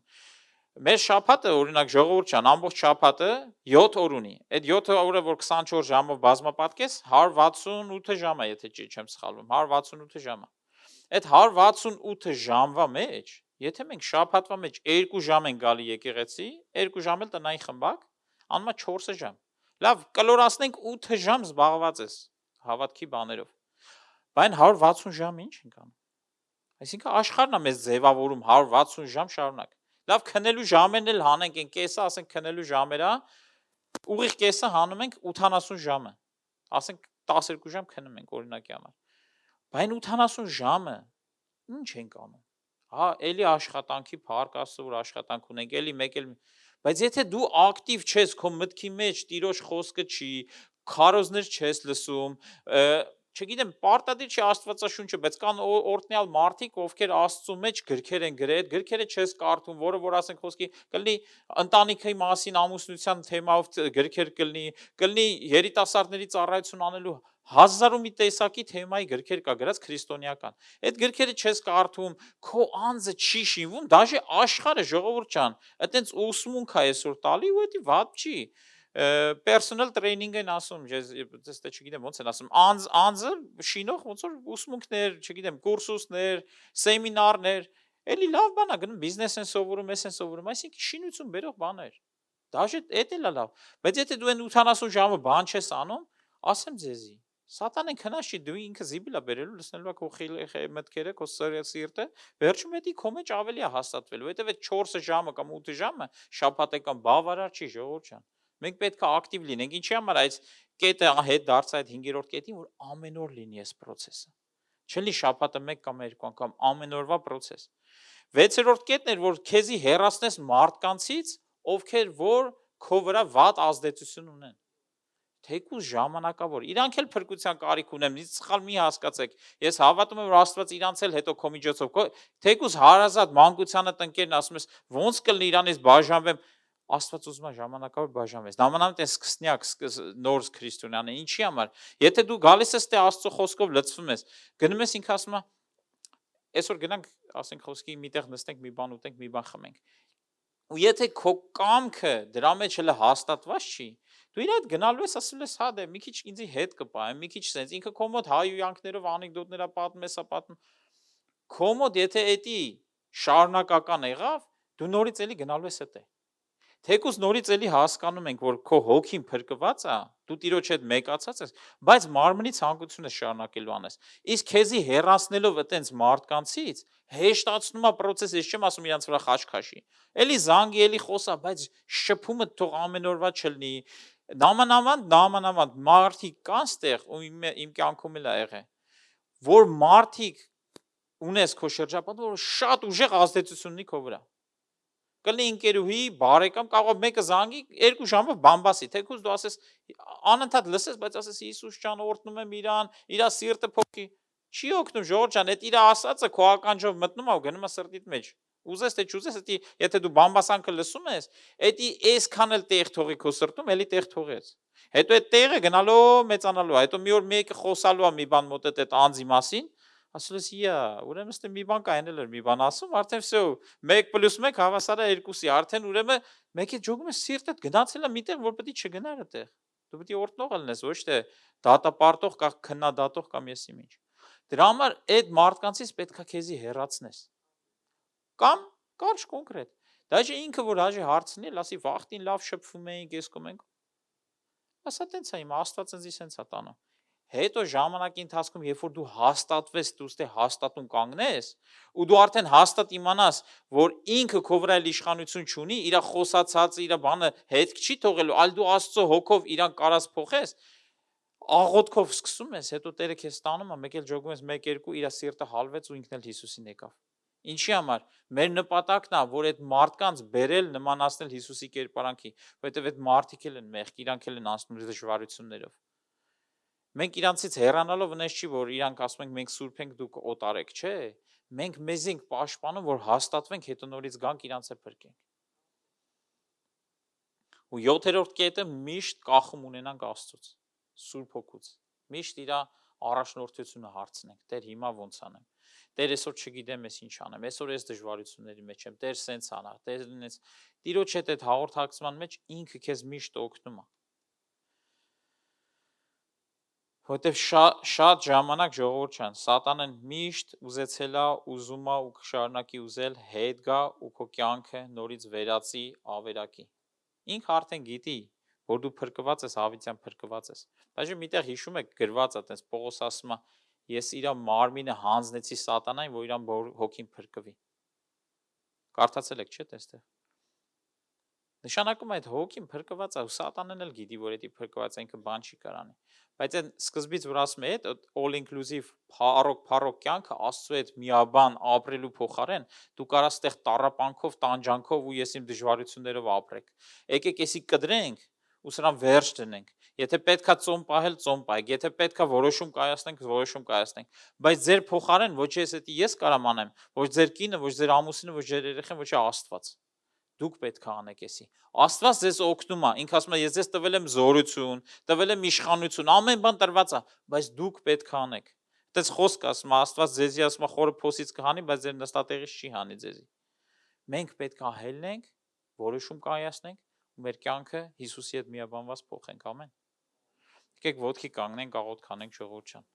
Մեր շաբաթը, օրինակ ժողովուրդ ջան, ամբողջ շաբաթը 7 օր ունի։ Այդ 7 օրը, որ 24 ժամով բազմապատկես, 168 ժամ է, եթե չեմ սխալվում, 168 ժամ է։ Այդ 168 ժամվա մեջ, եթե մենք շաբաթվա մեջ 2 ժամ են գալի եկեղեցի, 2 ժամ էլ տնային խմբակ, անմա 4 ժամ։ Լավ, կլորացնենք 8 ժամ զբաղված ես հավատքի բաներով։ Բայց 160 ժամ ինչ ենք անում։ Այսինքն աշխարհն է մեզ ձևավորում 160 ժամ շարունակ։ Լավ, քնելու ժամերն էլ հանենք, այն կեսը, ասենք քնելու ժամերա, ուղիղ կեսը հանում ենք 80 ժամը։ Ասենք 12 ժամ քնում ենք օրինակի համար։ Բայց 80 ժամը ինչ ենք անում։ Հա, էլի աշխատանքի փառք Աստծո, որ աշխատանք ունենք, էլի մեկ էլ, բայց եթե դու ակտիվ չես, քո մտքի մեջ Տիրոջ խոսքը չի, քարոզներ չես լսում, չգիտեմ, պարտադիր չի Աստվածաշունչը, բայց կան օրտնյալ մարդիկ, ովքեր Աստծո մեջ գրքեր են գրել, գրքերը չես կարդում, որը որ ասենք խոսքի կլինի ընտանիքի մասին ամուսնության թեմայով գրքեր կլինի երիտասարդների ծառայություն անելու 1000 ու մի տեսակի թեմայի գրքեր կա գրած քրիստոնեական։ Այդ գրքերը չես կարդում, քո անձը չի շինվում, դաժե աշխարհը ժողովուրդ ջան, այտենց ուսմունք է այսօր տալի ու դա վատ չի։ Personal training են ասում, ես չգիտեմ ոնց են ասում, անձը շինող ոնց որ ուսմունքներ, չգիտեմ, կուրսուսներ, սեմինարներ, էլի լավ բան է, գնում բիզնես են սովորում, են սովորում, այսինքն շինություն բերող բաներ։ Դաժե էդ էլ է լավ, բայց եթե դու այն 80 ժամը բան չես անում, ասեմ ձեզի, Սատանեն քնած չի, դու ինքը զիբիլա բերելու, լսնելու քո մտքերը, քո սիրտը, վերջում էդի քո մեջ ավելի է հաստատվելու, հետև այդ 4 ժամը կամ 8 ժամը շաբաթական բավարար չի ժողովուրդ ջան։ Մենք պետք է ակտիվ լինենք, ինչի համար այս կետը հետ դարձա այդ 5-րդ կետին, որ ամեն օր լինի այս process-ը։ Չլինի շաբաթը 1 կամ 2 անգամ, ամեն օրվա process։ 6-րդ կետն էր, որ քեզի հեռացնես մարդկանցից, ովքեր որ քո վրա վատ ազդեցություն ունեն։ Թեկուզ ժամանակավոր, իրանք էլ փրկության կարիք ունեն, ինձ սխալ մի հասկացեք, ես հավատում եմ, որ Աստված իրանց էլ հետո քո միջոցով, թեկուզ հարազատ մանկությանը տնկերն ասում ես, ոնց կլինի իրանից բաժանվեմ, Աստված ուզում է ժամանակավոր բաժանվես, նամանավանդ այս սկսնյակ նոր քրիստոնյանը, ինչի համար, եթե դու գալիս ես թե Աստծո խոսքով լցվում ես, գնում ես ինքը ասում է, այսօր գնանք, ասենք խոսքի միտեղ նստենք, մի բան ուտենք, մի բան խմենք, ու եթե քո կամքը դրա մեջ հələ հաստատված չի, դու իր այդ գնալու ես, ասում ես, հա դե մի քիչ ինձի հետ կպահեմ, մի քիչ sense, ինքը քո մոտ հայույանքներով անեկդոտներ է պատմում, էսա պատմում, քո մոտ եթե էդի շարունակական եղավ, դու նորից էլի գնալու ես էդ է։ Թեկուզ նորից էլի հասկանում ենք, որ քո հոգին փրկված է, դու Տիրոջ հետ մեկացած ես, բայց մարմնի ցանկությունը շարունակելու անես։ Իսկ քեզի հեռացնելով այտենց մարդկանցից, հեշտացնում է process, ես չեմ ասում իրանց վրա խաչքաշի։ Էլի զանգի, էլի խոսա, բայց շփումը թող ամեն օրվա չլինի։ Նամանավանդ մարդիկ կան ստեղ, ու իմ կյանքում էլ ա եղել, որ մարդիկ ունես քո շրջապատում, որ շատ ուժեղ ազդեցություն ունի քո վրա։ Կլինի ընկերուհի, բարեկամ, կարող մեկը զանգի 2 ժամով բամբասի, թեկուզ դու ասես անընդհատ լսես, բայց ասես Հիսուս ջան, օրհնում եմ իրան, իր սիրտը փոխի։ Չի օգնում ժողովուրդ ջան, այդ իր ասածը քո ականջով մտնում է ու գնում է սրտիդ մեջ։ Ուզես թե չուզես, եթե դու բամբասանքը լսում ես, էդի այսքան էլ տեղ թողի քո սրտում, էլի տեղ թողեց։ Հետո այդ տեղը գնալու մեծանալու է, հետո մի օր մեկը խոսալու է մի բան մոտ այդ անձի մասին, ասում ես, «Իա, ուրեմն ստե մի բան կա, այն էլ էր մի բան ասում, արդեն վсё, 1+1 հավասար է 2-ի, արդեն ուրեմն մեկի ջոգում է սիրտդ գնացել է միտեղ, որ պետք է չգնար այդտեղ։ Դու պետք է օրտնող լինես, ոչ թե դատապարտող կամ քննադատող կամ եսի ինչ։ Դրա համար այդ մարդկանցից պետք է քեզի հեռացնես։ Կամ կարճ կոնկրետ։ Դաժե ինքը որ հաջի հարցնի, ասի վախտին լավ շփվում էինք, ես կոմենք։ Ասա տենց է իմ Աստված ինձ սենց է տանում։ Հետո ժամանակի ընթացքում, երբ որ դու հաստատվես, դու ստե հաստատուն կանգնես, ու դու արդեն հաստատ իմանաս, որ ինքը քո վրա իշխանություն չունի, իր խոսացածը, իր բանը հետք չի թողելու, այլ դու Աստծո հոգով իրան կարաս փոխես, աղոթքով սկսում ես, հետո Տերը քեզ տանում է, մեկ էլ ջոգում ես 1-2, իր սիրտը հալվեց ու ինքն էլ Հիսուսին եկավ։ Ինչի համար։ Մեր նպատակն է, որ այդ մարդկանց բերել նմանացնել Հիսուսի կերպարանքի, որովհետև այդ մարդիկ էլ են մեղք, իրանք էլ են անցնում դժվարություններով։ Մենք իրանցից հեռանալով վնես չի, որ իրանք ասում ենք մենք սուրբ ենք, դուք օտար եք, չէ։ Մենք մեզ ենք պաշտպանում, որ հաստատվենք, հետո նորից գանք իրանց է փրկենք։ ու 7-րդ կետը միշտ կախում ունենանք Աստծուց, Սուրբ Հոգուց, միշտ իր առաջնորդությունը հարցնենք, Տեր հիմա ոնց անեմ, Տեր այսօր չգիտեմ ես ինչ անեմ, այսօր ես դժվարությունների մեջ եմ, Տեր սենց անա, Տեր ինձ Տիրոջ հետ այդ հաղորդակցման մեջ ինքը քեզ միշտ օգնում է։ Որտեվ շատ ժամանակ ժողովուրդ չան, Սատանեն միշտ ուզեցել է, ուզում է ու կշարունակի ուզել հետ գա ու քո կյանքը նորից վերածի ավերակի։ Ինքը արդեն գիտի, որ դու փրկված ես, հավիտյան փրկված ես։ Բայց միտեղ հիշում եք գրված է, այտենց Պողոս ասում է, ես իր մարմինը հանձնեցի Սատանային, որ իր հոգին փրկվի։ Կարդացել եք, չէ՞, այստեղ։ Նշանակում է այդ հոգին փրկված է, ու Սատանեն էլ գիտի, որ դա փրկված է, ինքը բան չի կարանի։ Բայց այն սկզբից որ ասում է, այդ all inclusive փառոք կյանքը Աստծո հետ միաբան ապրելու փոխարեն, դու կարաս այդտեղ տառապանքով, տանջանքով ու ես իմ դժվարություններով ապրեք։ Եկեք էսի կդրենք ու սրան վերջ դնենք։ Եթե պետքա ծոմ պահել, ծոմ պահեք, եթե պետքա որոշում կայացնենք, որոշում կայացնենք, բայց ձեր փոխարեն ոչ ես կարամ անեմ, ոչ ձեր կինը, ոչ ձեր ամուսինը, ոչ ձեր երեխան, ոչ Աստված։ Դուք պետք է անեք էսի։ Աստված ձեզ օգնում է, ինքը ասում է, ես ձեզ տվել եմ զորություն, տվել եմ իշխանություն, ամեն բան տրված է, բայց դուք պետք է անեք։ Այդպես խոսք ասում է, Աստված ձեզի ասում է, խորը փոսից կհանի, բայց ձեր նստատեղից չի հանի ձեզի։ Մենք պետք է հելնենք, որոշում կայացնենք ու մեր կյանքը Հիսուսի հետ միաբանված փոխենք, ամեն։ Եկեք ոտքի կանգնենք, աղոթք անենք ժողովուրդ ջան։